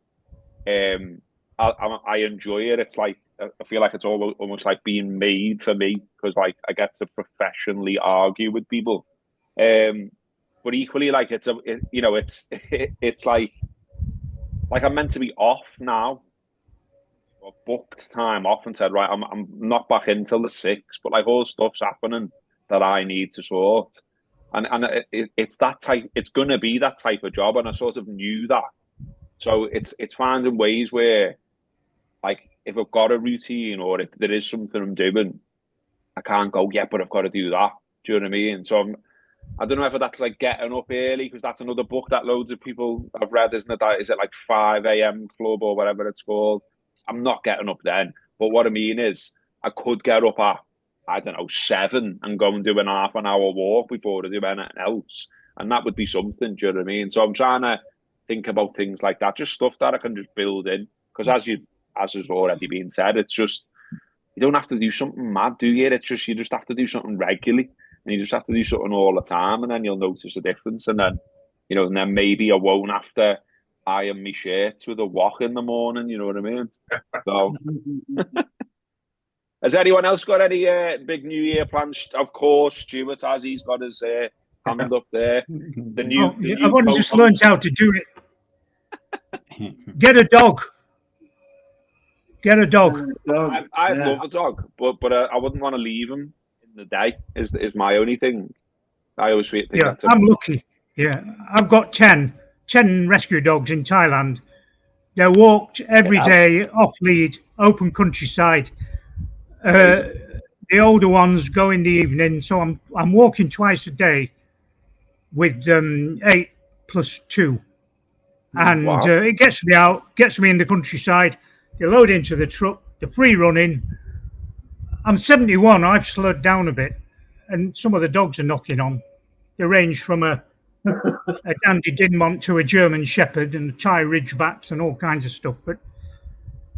I enjoy it. It's like I feel like it's almost like being made for me, because I get to professionally argue with people. But equally, it's like I'm meant to be off now. I booked time off and said, right, I'm not back in till the 6th, but all stuff's happening that I need to sort. And it's that type. It's gonna be that type of job, and I sort of knew that. So it's finding ways where, if I've got a routine or if there is something I'm doing, I can't go, but I've got to do that. Do you know what I mean? So I don't know if that's getting up early, because that's another book that loads of people have read, isn't it? Is it 5 a.m. club or whatever it's called? I'm not getting up then. But what I mean is, I could get up at, 7 and go and do an half an hour walk before I do anything else. And that would be something, do you know what I mean? So I'm trying to think about things like that, just stuff that I can just build in. Because as has already been said, it's just, you don't have to do something mad, do you? It's just, you just have to do something regularly. And you just have to do something all the time, and then you'll notice a difference. And then, and then maybe I won't have to iron my shirts with a wok in the morning, you know what I mean? So, has anyone else got any big New Year plans? Of course, Stuart has. He's got his hand up there. The new, Oh, yeah, I've only just learned how to do it. Get a dog. Get a dog. I love a dog, but I wouldn't want to leave him in the day. Is my only thing. I always think Yeah, that's I'm lucky. Yeah, I've got 10 rescue dogs in Thailand. They're walked every day, off lead, open countryside. The older ones go in the evening, so I'm walking twice a day with 8 plus 2, and Wow. it gets me out, gets me in the countryside. They load into the truck, they're free running. I'm 71. I've slowed down a bit, and some of the dogs are knocking on. They range from a Dandy Dinmont to a German Shepherd and Thai Ridgebacks and all kinds of stuff. But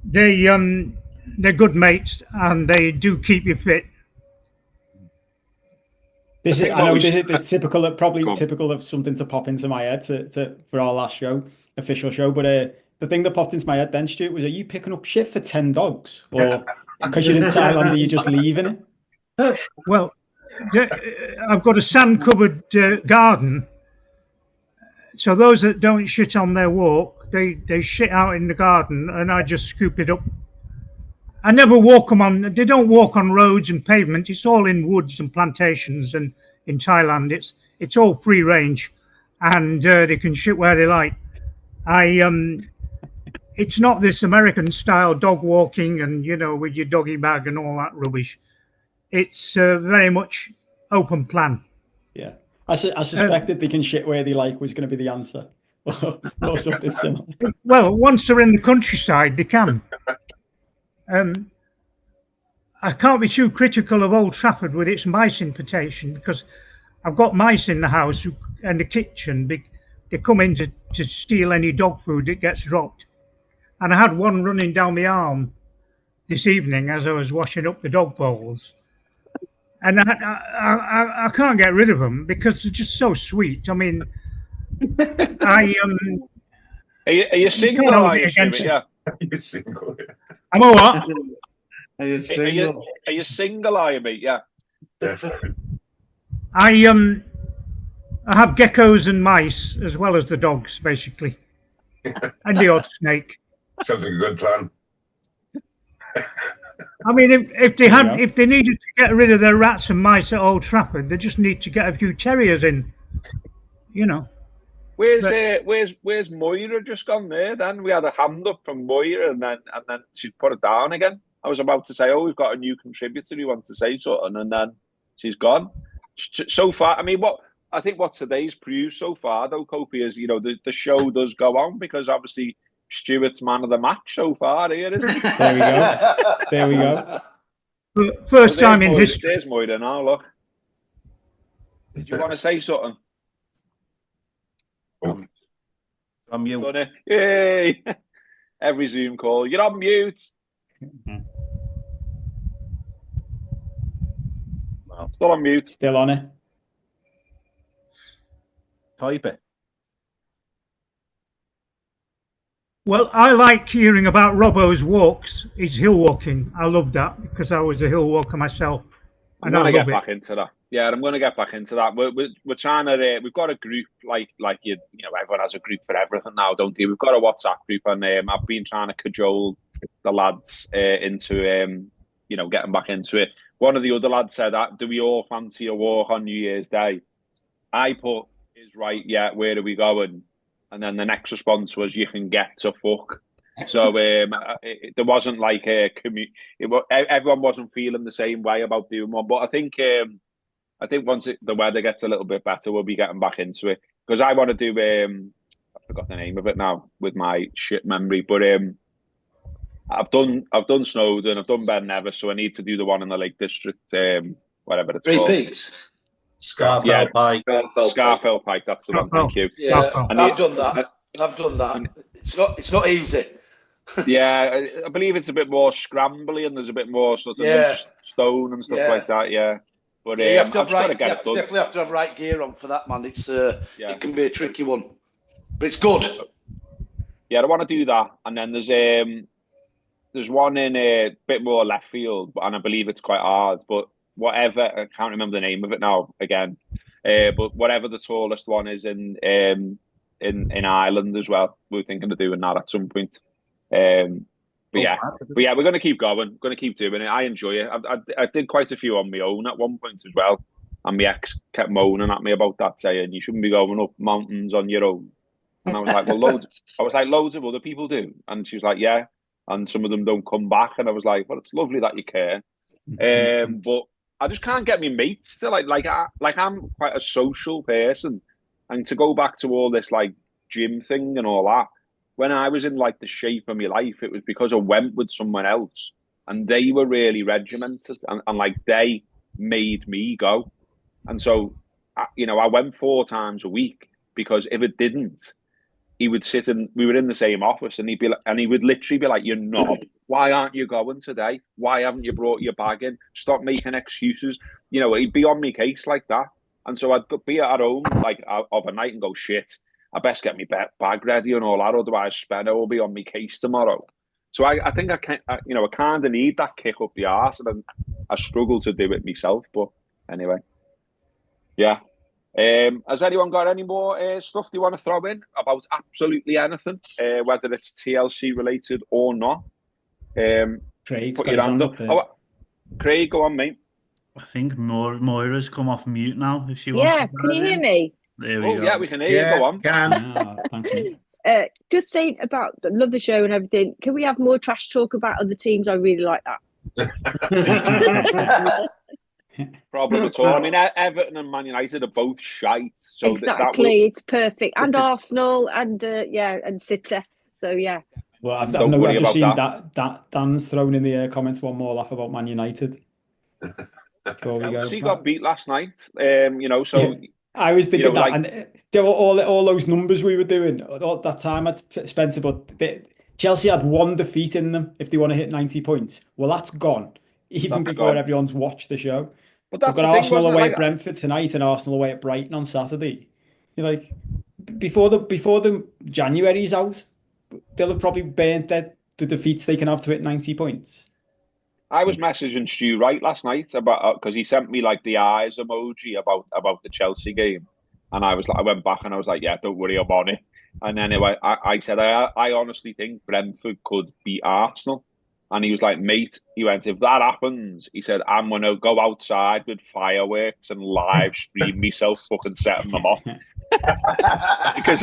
they're good mates and they do keep you fit. I know this is typical, probably typical of something to pop into my head for our last official show. But the thing that popped into my head then, Stuart, was: are you picking up shit for 10 dogs, or because you're in Thailand, are you just leaving it? Well, I've got a sand-covered garden, so those that don't shit on their walk, they shit out in the garden, and I just scoop it up. I never walk them on. They don't walk on roads and pavement. It's all in woods and plantations, and in Thailand, it's all free range, and they can shit where they like. It's not this American style dog walking and with your doggy bag and all that rubbish. It's very much open plan. Yeah, I suspected they can shit where they like was going to be the answer, or something similar. Well, once they're in the countryside, they can. I can't be too critical of Old Trafford with its mice infestation, because I've got mice in the house and the kitchen. They come in to steal any dog food that gets dropped. And I had one running down my arm this evening as I was washing up the dog bowls. And I can't get rid of them because they're just so sweet. I mean, Are you single? Are you single? I'm all what? Are you single? Are you single? Are you, mate? Yeah. Definitely. I have geckos and mice as well as the dogs, basically, and the odd snake. Sounds like a good plan. I mean, if they needed to get rid of their rats and mice at Old Trafford, they just need to get a few terriers in. Where's Moira just gone there? Then we had a hand up from Moira, and then she put it down again. I was about to say, we've got a new contributor who wants to say something, and then she's gone. So far, I mean, what today's proved so far, though, Kopi, is the show does go on, because obviously Stuart's man of the match so far here, isn't he? There we go. First time in history. There's Moira now. Look, did you want to say something? I'm mute. Yay! Every Zoom call, you're on mute. Still on mute. Still on it. Type it. Well, I like hearing about Robbo's walks, his hill walking. I love that because I was a hill walker myself. I'm going to get back into that. Yeah, I'm going to get back into that. We're trying to. We've got a group like everyone has a group for everything now, don't they? We've got a WhatsApp group, and I've been trying to cajole the lads into getting back into it. One of the other lads said, "Do we all fancy a walk on New Year's Day?" I put, "Is right, yeah. Where are we going?" And then the next response was, "You can get to fuck." So there wasn't like a everyone wasn't feeling the same way about doing one. But I think once the weather gets a little bit better, we'll be getting back into it, because I want to do I forgot the name of it now with my shit memory, but I've done Snowdon, I've done Ben Nevis, so I need to do the one in the Lake District, whatever it's called. Three Peaks. Scafell Pike. Scafell Pike, that's the one. Thank you. Yeah, I've done that. It's not easy. Yeah, I believe it's a bit more scrambly, and there's a bit more sort of stone and stuff like that. Yeah, but you have to have definitely have to have right gear on for that, man. It's it can be a tricky one, but it's good. Yeah, I want to do that, and then there's one in a bit more left field, and I believe it's quite hard. But whatever, I can't remember the name of it now. Again, But whatever the tallest one is in Ireland as well, we're thinking of doing that at some point. But yeah, we're going to keep going. Going to keep doing it. I enjoy it. I did quite a few on my own at one point as well, and my ex kept moaning at me about that, saying you shouldn't be going up mountains on your own. And I was like, well, loads of other people do. And she was like, yeah, and some of them don't come back. And I was like, well, it's lovely that you care, but I just can't get me mates to like I'm quite a social person, and to go back to all this like gym thing and all that. When I was in like the shape of my life, it was because I went with someone else and they were really regimented and like they made me go. And so, I went 4 times a week because if it didn't, he would sit we were in the same office and he would literally be like, "You knob, why aren't you going today? Why haven't you brought your bag in? Stop making excuses." He'd be on my case like that. And so I'd be at home like overnight and go, "Shit, I best get my bag ready and all that, otherwise Spenno will be on my case tomorrow." So I think I kind of need that kick up the arse, and I struggle to do it myself. But anyway, yeah. Has anyone got any more stuff they want to throw in about absolutely anything, whether it's TLC related or not? Craig, put your hand up. Craig, go on, mate. I think Moira's come off mute now. If she wants. Yeah, can you hear me? There we go. Yeah, we can hear you. Go on. Thanks, mate. Just saying about love the show and everything. Can we have more trash talk about other teams? I really like that. Problem at all. I mean, Everton and Man United are both shite. So exactly, it's perfect. And Arsenal and and City. So yeah. Well, I've just seen that Dan's thrown in the comments one more laugh about Man United. She got beat last night. So. Yeah. I was thinking that, and all those numbers we were doing all that time at Spencer, but Chelsea had 1 defeat in them if they want to hit 90 points. Well, that's gone, even before everyone's watched the show. But we've got Arsenal away at Brentford tonight and Arsenal away at Brighton on Saturday. You're like, before the January's out, they'll have probably burnt the defeats they can have to hit 90 points. I was messaging Stu Wright last night about because he sent me like the eyes emoji about the Chelsea game, and I went back and I was like, yeah, don't worry about it. And anyway, I said I honestly think Brentford could beat Arsenal, and he was like, mate, he went, if that happens, he said, I'm gonna go outside with fireworks and live stream myself fucking setting them off because.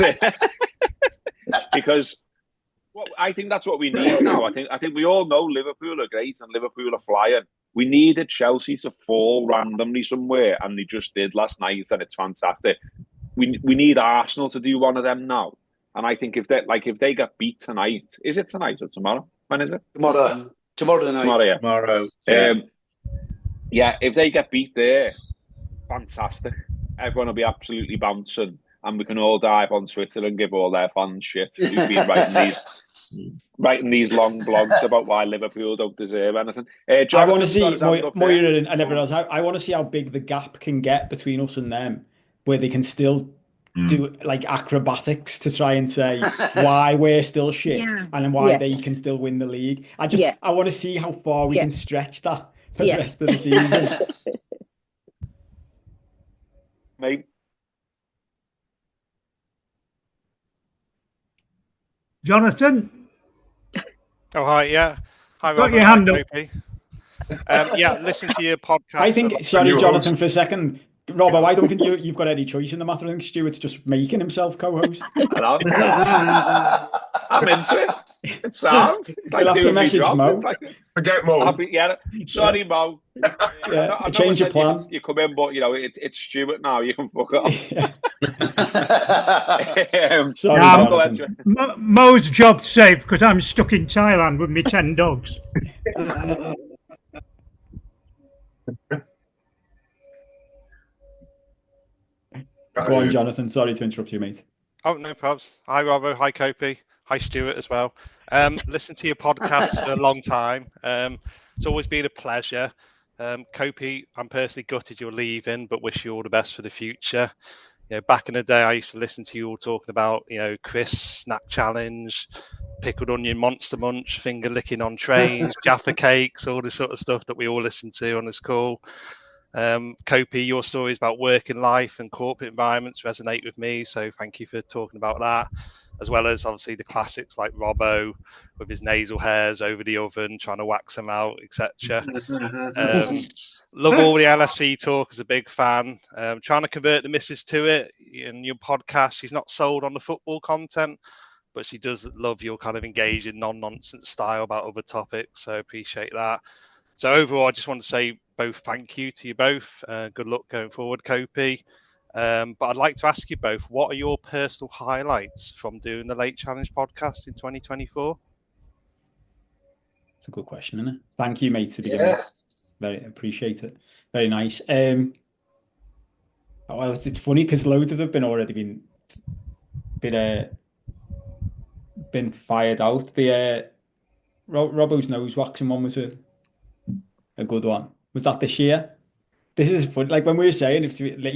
Well, I think that's what we need now. I think we all know Liverpool are great and Liverpool are flying. We needed Chelsea to fall randomly somewhere, and they just did last night, and it's fantastic. We need Arsenal to do one of them now, and I think if they get beat tonight, is it tonight or tomorrow? When is it? Tomorrow night. Tomorrow, yeah. Tomorrow. If they get beat there, fantastic. Everyone will be absolutely bouncing. And we can all dive on Twitter and give all their fans shit who've been writing these long blogs about why Liverpool don't deserve anything. I want to see Moira and everyone else. I want to see how big the gap can get between us and them, where they can still do like acrobatics to try and say why we're still shit and then why they can still win the league. I want to see how far we can stretch that for the rest of the season. Mate. Jonathan? Oh, hi, yeah. Hi, Got your hand up. Listen to your podcast. I think, sorry, Jonathan, for a second. Robert, I don't think you've got any choice in the matter. I think Stuart's just making himself co-host. I'm into it. It's sound. It's like we'll have to message Mo. Forget Mo. Sorry, Mo. I change your plan. You come in, but it's Stuart now. You can fuck off. Sorry, Mo's job's safe because I'm stuck in Thailand with my 10 dogs. Go on, Jonathan. Sorry to interrupt you, mate. Oh, no problems. Hi, Robbo. Hi, Kopi. Hi, Stuart, as well. Listen to your podcast for a long time. It's always been a pleasure. Kopi, I'm personally gutted you're leaving, but wish you all the best for the future. Back in the day, I used to listen to you all talking about, Chris, Snack Challenge, Pickled Onion Monster Munch, finger licking on trains, Jaffa cakes, all this sort of stuff that we all listen to on this call. Kopi, your stories about working life and corporate environments resonate with me, so thank you for talking about that, as well as obviously the classics like Robbo with his nasal hairs over the oven, trying to wax them out, etc. Love all the LFC talk, as a big fan. Trying to convert the missus to it in your podcast. She's not sold on the football content, but she does love your kind of engaging, non-nonsense style about other topics, so appreciate that. So overall, I just want to say both thank you to you both. Good luck going forward, Kopi. But I'd like to ask you both, what are your personal highlights from doing the Late Challenge podcast in 2024? It's a good question, isn't it? Thank you, mate, to be giving. Very appreciate it. Very nice. Well, it's funny because loads of them have already been fired out. The Robbo's nose waxing one was a good one. Was that this year? This is fun. Like when we were saying, when we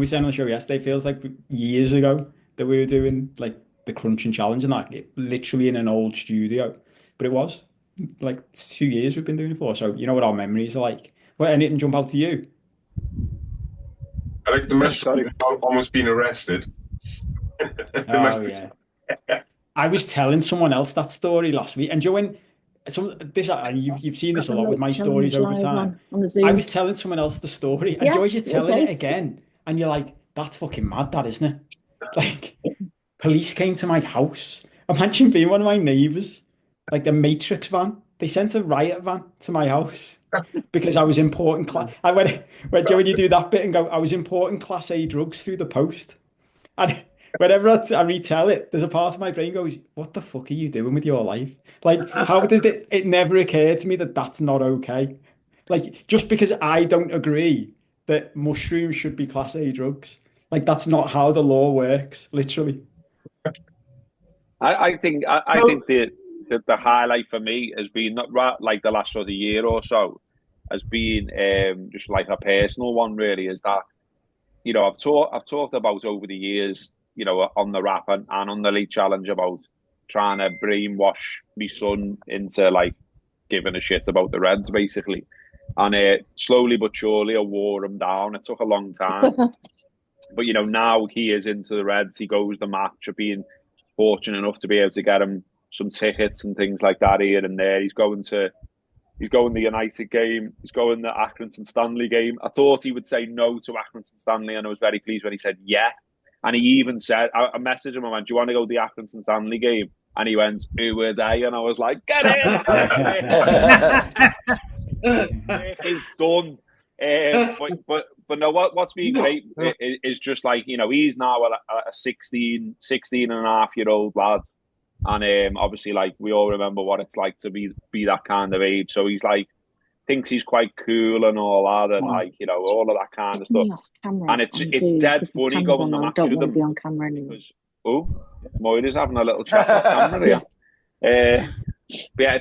were saying on the show yesterday, feels like years ago that we were doing like the crunching challenge and that, literally in an old studio. But it was like 2 years we've been doing it for. So you know what our memories are like. Well, and it didn't jump out to you. I like the mystery of almost being arrested. Oh yeah. I was telling someone else that story last week, and Joe, you've seen this a lot with my stories over time. I was telling someone else the story, and Joe, you're telling it again, and you're like, "That's fucking mad, that isn't it?" Like, police came to my house. Imagine being one of my neighbours, like the Matrix van. They sent a riot van to my house because I was importing when Joe, you do that bit and go, I was importing Class A drugs through the post, and whenever I retell it, there's a part of my brain goes, what the fuck are you doing with your life? Like, how does it never occurred to me that that's not okay? Like, just because I don't agree that mushrooms should be Class A drugs, like, that's not how the law works, literally. I think the highlight for me has been like the last sort of year or so has been just like a personal one, really, is that, you know, I've talked about over the years, you know, on the Wrap and on the Late Challenge about trying to brainwash my son into like giving a shit about the Reds, basically. And slowly but surely I wore him down. It took a long time. But, you know, now he is into the Reds. He goes the match. I've been fortunate enough to be able to get him some tickets and things like that here and there. He's going the United game. He's going the Accrington Stanley game. I thought he would say no to Accrington Stanley, and I was very pleased when he said yeah. And he even said, I messaged him, I went, do you want to go to the Accrington Stanley game? And he went, who were they? And I was like, get in! It's done. But no, what's been great is just like, you know, he's now a 16 and a half year old lad. And obviously, like, we all remember what it's like to be that kind of age. So he's like, thinks he's quite cool and all that, and like, you know, all of that kind of stuff. And it's dead funny going the match with them. Be on camera anymore. Moira's having a little chat on camera here. But yeah,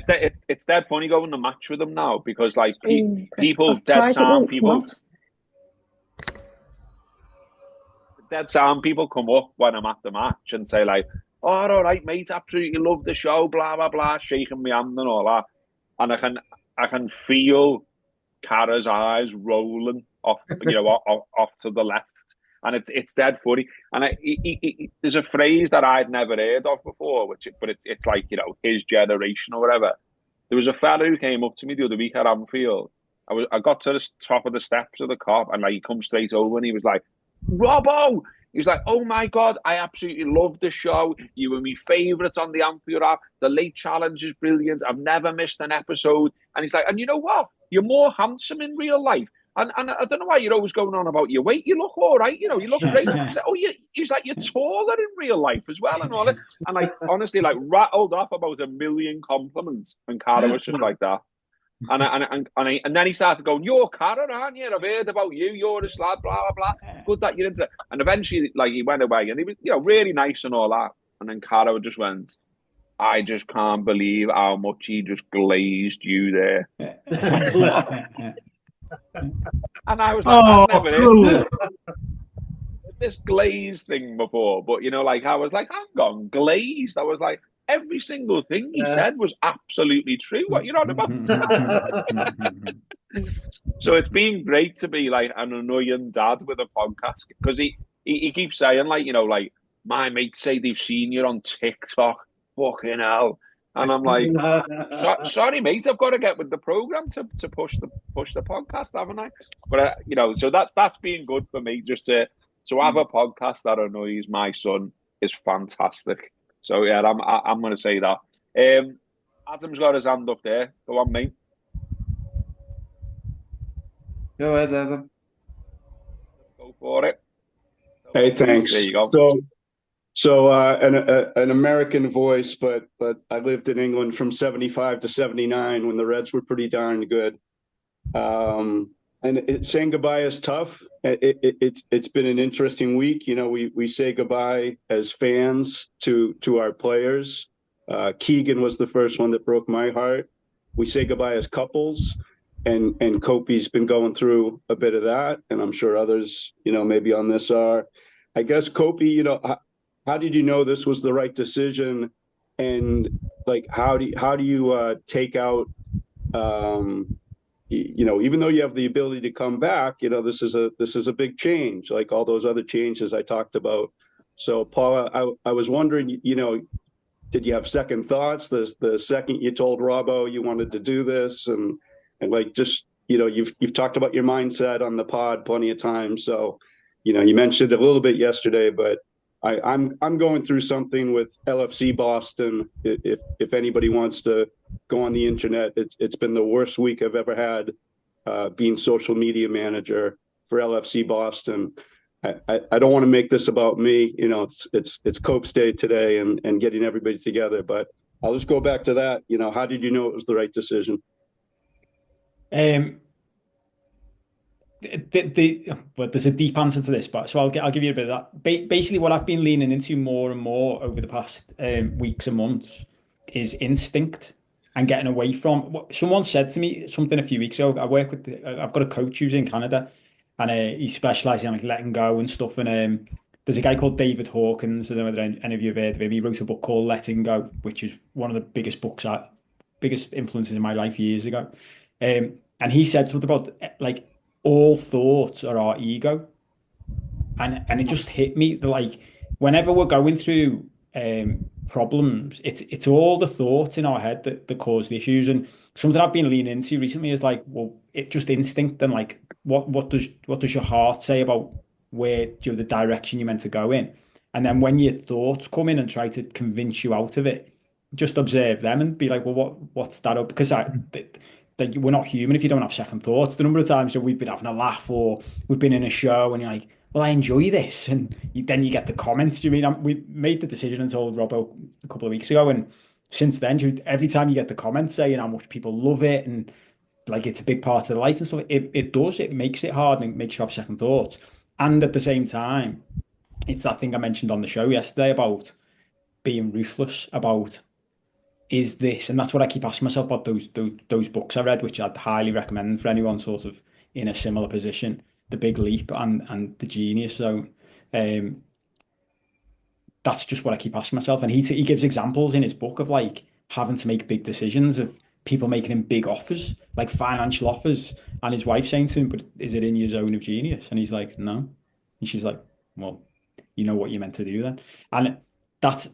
it's dead funny going the match with them now because like people come up when I'm at the match and say like, oh, all right, mate, absolutely love the show, blah blah blah, shaking my hand and all that, and I can feel Cara's eyes rolling off, you know, off to the left, and it's dead funny. And there's a phrase that I'd never heard of before, but it's like, you know, his generation or whatever. There was a fella who came up to me the other week at Anfield. I got to the top of the steps of the Kop, and like he come straight over and he was like, Robbo! He was like, oh my God, I absolutely love the show. You were my favourites on the Anfield app. The Late Challenge is brilliant. I've never missed an episode. And he's like, and you know what? You're more handsome in real life. And I don't know why you're always going on about your weight. You look all right. You know, you look great. He's like, he's like, you're taller in real life as well and all that. And like, honestly, like rattled off about 1 million compliments. And Cara was just like that. And then he started going, you're Cara, aren't you? I've heard about you. You're a lad, blah, blah, blah. Good that you're into it. And eventually, like, he went away and he was, you know, really nice and all that. And then Cara just went, I just can't believe how much he just glazed you there. And I was like, I've never heard this glazed thing before. But, you know, like, I was like, I'm gone glazed. I was like, every single thing he said was absolutely true. What you're on about? So it's been great to be like an annoying dad with a podcast because he keeps saying like, you know, like my mates say they've seen you on TikTok. Fucking hell. And I'm like, sorry, mate, I've got to get with the program to push the podcast, haven't I? But you know, so that's been good for me. Just to have a podcast that annoys my son is fantastic. So yeah, I'm going to say that. Adam's got his hand up there. Go on, mate. Go ahead, Adam. Go for it. Hey, thanks. There you go. So an American voice, but I lived in England from 75 to 79 when the Reds were pretty darn good. And saying goodbye is tough. It's been an interesting week. You know, we say goodbye as fans to our players. Keegan was the first one that broke my heart. We say goodbye as couples, and Kopi's been going through a bit of that, and I'm sure others, you know, maybe on this are. I guess Kopi, you know, how did you know this was the right decision, and like how do you take out, you know, even though you have the ability to come back, you know, this is a big change, like all those other changes I talked about. So Paula, I was wondering, you know, did you have second thoughts the second you told Robbo you wanted to do this, and like just, you know, you've talked about your mindset on the pod plenty of times, so you know, you mentioned it a little bit yesterday, but I'm going through something with LFC Boston. If anybody wants to go on the internet, it's been the worst week I've ever had being social media manager for LFC Boston. I don't want to make this about me. You know, it's Cope's Day today and getting everybody together. But I'll just go back to that. You know, how did you know it was the right decision? But there's a deep answer to this, but so I'll give you a bit of that. Basically, what I've been leaning into more and more over the past weeks and months is instinct and getting away from. Someone said to me something a few weeks ago. I've got a coach who's in Canada, and he specializes in like letting go and stuff. And there's a guy called David Hawkins. I don't know whether any of you have heard of him. He wrote a book called Letting Go, which is one of the biggest influences in my life years ago. And he said something about like, all thoughts are our ego, and it just hit me like whenever we're going through problems, it's all the thoughts in our head that cause the issues. And something I've been leaning into recently is like, well, it just instinct, and like what does your heart say about where, you know, the direction you're meant to go in, and then when your thoughts come in and try to convince you out of it, just observe them and be like, well, what's that up? Because we're not human if you don't have second thoughts. The number of times that we've been having a laugh or we've been in a show and you're like, well, I enjoy this, and then you get the comments. Do you mean we made the decision and told Robbo a couple of weeks ago, and since then, every time you get the comments saying how much people love it and like it's a big part of the life and stuff, it makes it hard and it makes you have second thoughts. And at the same time, it's that thing I mentioned on the show yesterday about being ruthless about, is this, and that's what I keep asking myself about those books I read, which I'd highly recommend for anyone sort of in a similar position, The Big Leap and The Genius Zone. That's just what I keep asking myself. And he gives examples in his book of like having to make big decisions, of people making him big offers, like financial offers, and his wife saying to him, but is it in your zone of genius? And he's like, no. And she's like, well, you know what you're meant to do then. And that's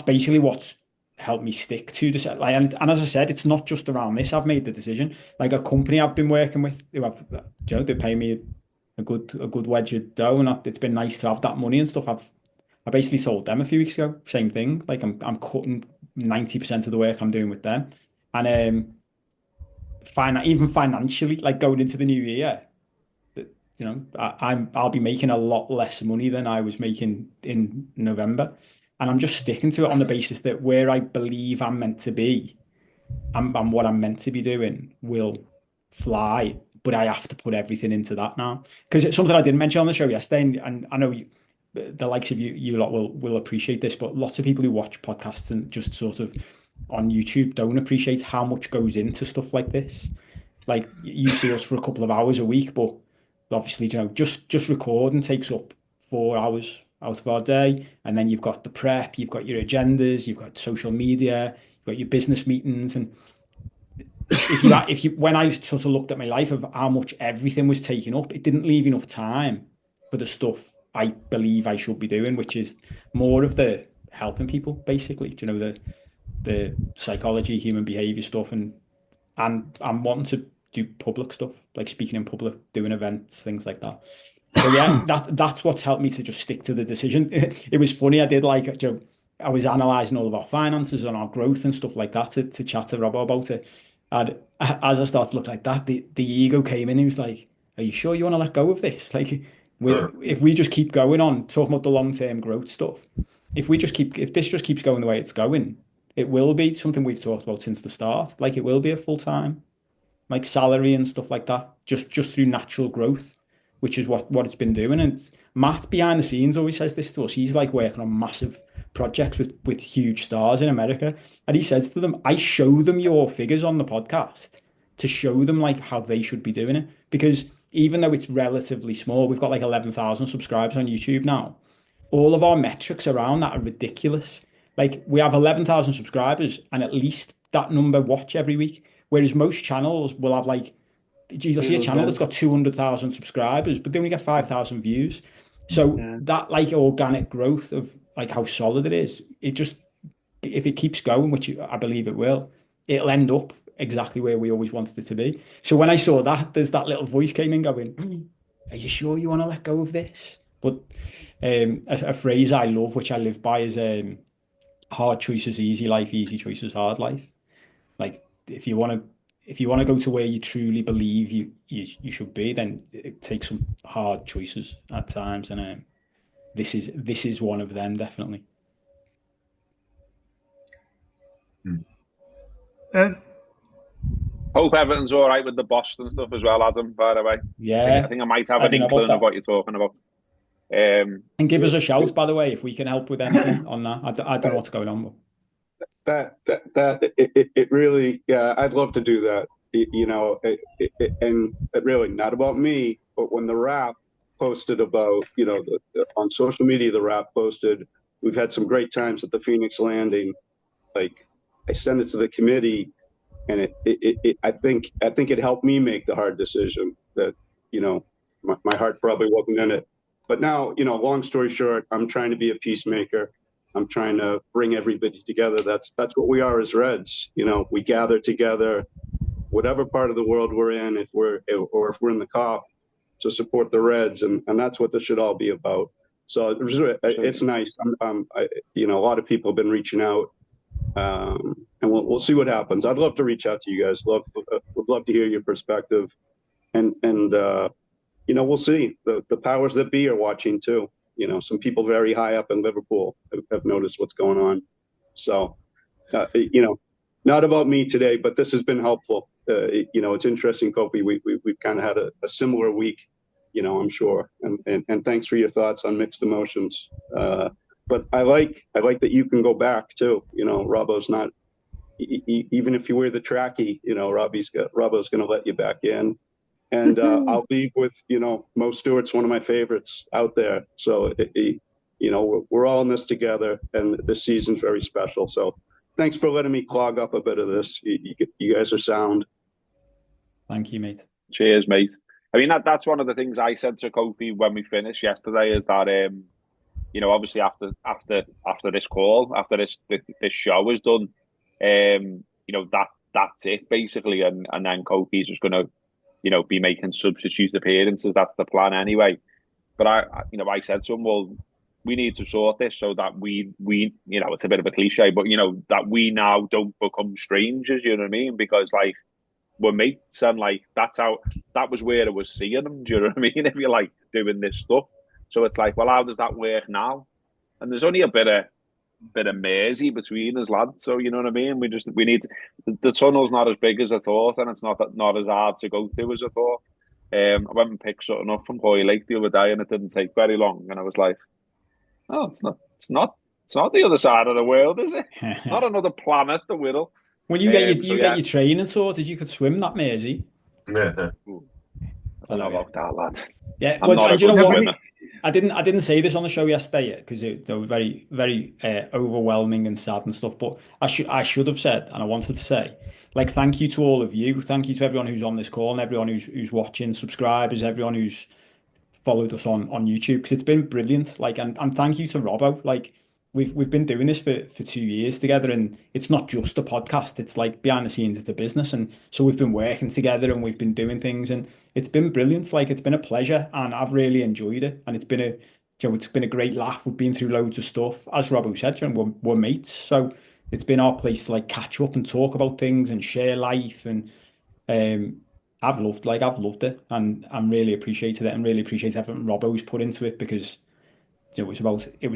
basically what's help me stick to this. Like, and as I said, it's not just around this. I've made the decision. Like a company I've been working with, who have, you know, they pay me a good wedge of dough, and it's been nice to have that money and stuff. I basically told them a few weeks ago, same thing. Like I'm cutting 90% of the work I'm doing with them, and even financially, like going into the new year, you know, I'll be making a lot less money than I was making in November. And I'm just sticking to it on the basis that where I believe I'm meant to be and what I'm meant to be doing will fly. But I have to put everything into that now. Because it's something I didn't mention on the show yesterday. And I know the likes of you lot will appreciate this, but lots of people who watch podcasts and just sort of on YouTube don't appreciate how much goes into stuff like this. Like you see us for a couple of hours a week, but obviously, you know, just recording takes up 4 hours out of our day. And then you've got the prep, you've got your agendas, you've got social media, you've got your business meetings. And when I sort of looked at my life of how much everything was taking up, it didn't leave enough time for the stuff I believe I should be doing, which is more of the helping people, basically. Do you know, the psychology, human behavior stuff, and I'm wanting to do public stuff, like speaking in public, doing events, things like that. So yeah, that's what's helped me to just stick to the decision. It was funny. I did I was analysing all of our finances and our growth and stuff like that to chat to Robbo about it. And as I started looking like that, the ego came in. He was like, "Are you sure you want to let go of this? Like, if we just keep going on talking about the long-term growth stuff, if this just keeps going the way it's going, it will be something we've talked about since the start. Like, it will be a full-time, like, salary and stuff like that, just through natural growth, which is what it's been doing." And Matt behind the scenes always says this to us. He's like working on massive projects with huge stars in America, and he says to them, "I show them your figures on the podcast to show them like how they should be doing it, because even though it's relatively small, we've got like 11,000 subscribers on YouTube now. All of our metrics around that are ridiculous. Like, we have 11,000 subscribers and at least that number watch every week, whereas most channels will have like, you'll see a channel that's got 200,000 subscribers, but they only get 5,000 views. So that like organic growth of like how solid it is, it just, if it keeps going, which I believe it will, it'll end up exactly where we always wanted it to be. So when I saw that, there's that little voice came in going, "Are you sure you want to let go of this?" But a phrase I love, which I live by, is hard choices, easy life, easy choices, hard life. Like, if you want to go to where you truly believe you should be, then it takes some hard choices at times, and this is one of them, definitely. Hope everything's all right with the Boston stuff as well, Adam, by the way. Yeah. I think I might have an inkling of what you're talking about. And give us a shout, by the way, if we can help with anything on that. I don't know what's going on. But It really, yeah, I'd love to do that. You know, and it really not about me, but when the Wrap posted about, you know, on social media, the Wrap posted, we've had some great times at the Phoenix Landing. Like, I sent it to the committee, and I think it helped me make the hard decision that, you know, my heart probably wasn't in it. But now, you know, long story short, I'm trying to be a peacemaker. I'm trying to bring everybody together. That's what we are as Reds. You know, we gather together, whatever part of the world we're in, if we're in the COP, to support the Reds, and that's what this should all be about. So it's nice. You know, a lot of people have been reaching out, and we'll see what happens. I'd love to reach out to you guys. Would love to hear your perspective, and you know, we'll see. The powers that be are watching too. You know, some people very high up in Liverpool have noticed what's going on. So, you know, not about me today, but this has been helpful. You know, it's interesting, Kopi. We've kind of had a similar week, you know, I'm sure. And thanks for your thoughts on mixed emotions. But I like that you can go back too. You know, Robbo's not, even if you wear the trackie, you know, Robbo's going to let you back in. And I'll leave with, you know, Mo Stewart's one of my favorites out there. So, you know, we're all in this together, and this season's very special. So thanks for letting me clog up a bit of this. You guys are sound. Thank you, mate. Cheers, mate. I mean, that's one of the things I said to Kofi when we finished yesterday, is that, you know, obviously after this call, after this show is done, you know, that's it basically. And then Kofi's just going to, you know, be making substitute appearances. That's the plan anyway. But I said to him, well, we need to sort this so that we, you know, it's a bit of a cliche, but, you know, that we now don't become strangers, you know what I mean? Because, like, we're mates, and, like, that was where I was seeing them, do you know what I mean? If you're, like, doing this stuff. So it's like, well, how does that work now? And there's only a bit of Mersey between us, lads. So, you know what I mean? We need the tunnel's not as big as I thought, and it's not as hard to go through as I thought. I went and picked something up from Hoy Lake the other day, and it didn't take very long. And I was like, oh, it's not the other side of the world, is it? It's not another planet, the Whittle. When you get your training sorted, you could swim that Mersey. I don't know about that, lad. Yeah, I'm not a good swimmer. I didn't say this on the show yesterday because they were very, very overwhelming and sad and stuff. But I should have said, and I wanted to say, like, thank you to all of you. Thank you to everyone who's on this call and everyone who's watching, subscribers, everyone who's followed us on YouTube, because it's been brilliant. Like, and thank you to Robbo. Like, we've been doing this for 2 years together, and it's not just a podcast. It's like behind the scenes, it's a business, and so we've been working together and we've been doing things, and it's been brilliant. Like, it's been a pleasure, and I've really enjoyed it, and it's been a great laugh. We've been through loads of stuff, as Robbo said, and we're mates, so it's been our place to like catch up and talk about things and share life, and I've loved it, and I'm really appreciated it, and really appreciate everything Robbo's put into it, because it was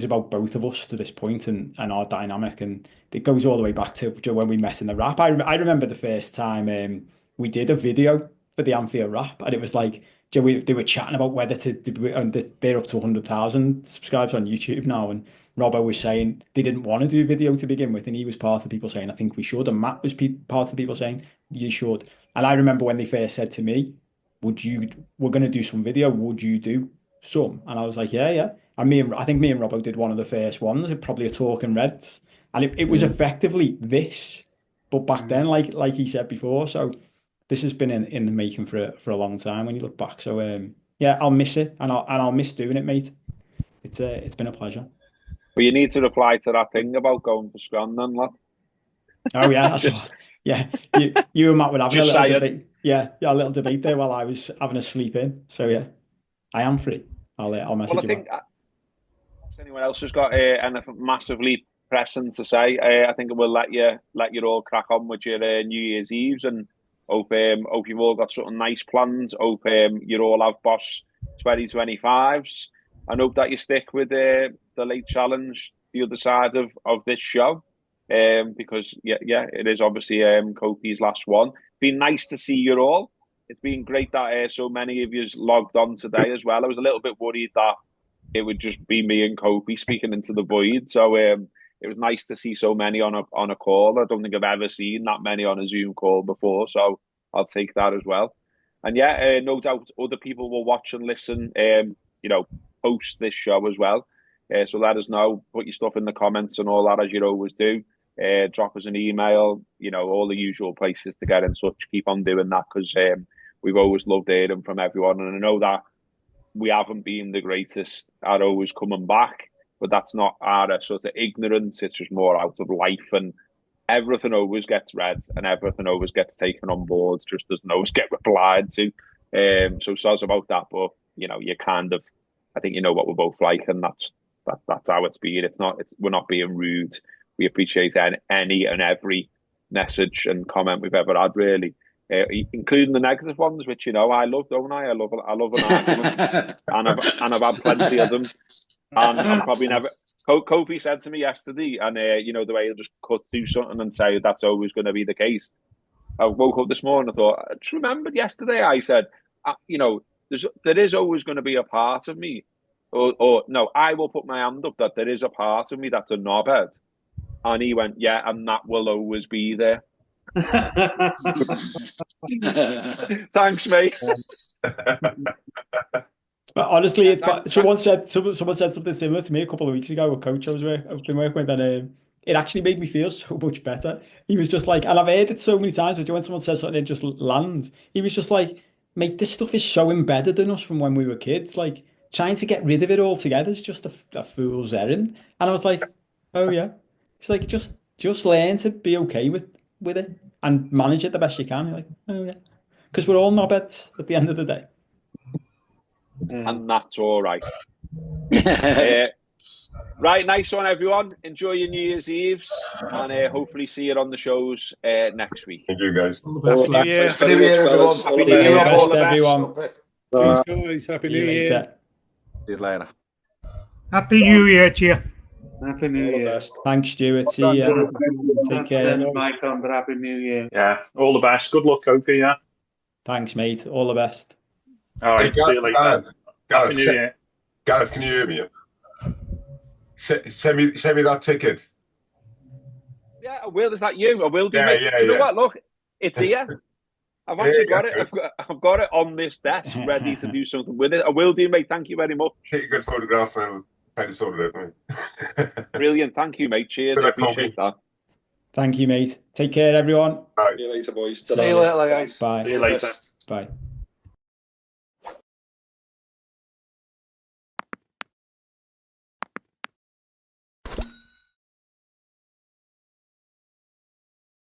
about both of us to this point, and our dynamic, and it goes all the way back to when we met in the rap. I remember the first time we did a video for the Anfield rap, and it was like they were chatting about whether to do, and they're up to 100,000 subscribers on YouTube now, and Robbo was saying they didn't want to do video to begin with, and he was part of the people saying I think we should, and Matt was part of the people saying you should. And I remember when they first said to me, we're going to do some video, would you do some? And I was like, yeah. And I think me and Robbo did one of the first ones, probably a Talking Reds, and it was effectively this, but back then, like he said before. So this has been in the making for a long time when you look back. So yeah, I'll miss it, and I'll miss doing it, mate. It's been a pleasure. But you need to reply to that thing about going for Scran then, lad. Oh yeah, that's what, yeah. You and Matt were having a little debate. Yeah, a little debate there while I was having a sleep in. So yeah, I am free. I'll message you. If anyone else has got anything massively pressing to say, I think it will let you all crack on with your New Year's Eves, and hope you've all got something nice planned. Hope you all have Boss 2025s, and hope that you stick with the late challenge the other side of this show, because yeah, it is obviously Kopi's last one. Been nice to see you all. It's been great that so many of you logged on today as well. I was a little bit worried that it would just be me and Kopi speaking into the void. So it was nice to see so many on a call. I don't think I've ever seen that many on a Zoom call before, so I'll take that as well. And yeah, no doubt other people will watch and listen, post this show as well. So let us know, put your stuff in the comments and all that, as you always do. Drop us an email, all the usual places to get in touch. Keep on doing that, because we've always loved hearing from everyone. And I know that we haven't been the greatest at always coming back, but that's not our sort of ignorance. It's just more out of life, and everything always gets read and everything always gets taken on board, just doesn't always get replied to. So soz about that, but you kind of, I think you know what we're both like, and that's how it's been. We're not being rude. We appreciate any and every message and comment we've ever had, really, including the negative ones, which I love, don't I? I love an argument, and I've had plenty of them. And I'm probably never. Kopi said to me yesterday, and the way he'll just cut through something and say that's always going to be the case. I woke up this morning and thought, I just remembered yesterday I said, there is always going to be a part of me, or no, I will put my hand up that there is a part of me that's a knobhead. And he went, yeah, and that will always be there. Thanks, mate. But honestly, someone said something similar to me a couple of weeks ago. A coach I've been working with, and it actually made me feel so much better. He was just like, and I've heard it so many times, but when someone says something, it just lands. He was just like, mate, this stuff is so embedded in us from when we were kids. Like, trying to get rid of it altogether is just a fool's errand. And I was like, oh yeah. It's like, just learn to be okay with it and manage it the best you can. You're like, oh yeah, because we're all knobheads at the end of the day. And that's all right. Right, nice one, everyone. Enjoy your New Year's Eves, and hopefully see you on the shows next week. Thank you, guys. Happy New Year, everyone. Happy New Year, best, everyone. Cheers, guys. Happy New Year. See you later. Happy New Year to you. Happy New Year. Thanks, Stuart. See you. Take care. Mike on, but Happy New Year. Yeah, all the best. Good luck, Kopi. Yeah. Thanks, mate. All the best. All right. See you later. Happy New Year. Gareth, can you hear me? Send me that ticket. Yeah, I will. Is that you? I will do. Yeah, mate. yeah, you know yeah. what? Look, it's here. I've actually got it. I've got it on this desk, ready to do something with it. I will do, mate. Thank you very much. Take a good photograph and kind of sort it out, mate. Brilliant. Thank you, mate. Cheers. I appreciate that. Thank you, mate. Take care, everyone. Bye. See you later, boys. See you later, guys. Bye. See you later. Bye.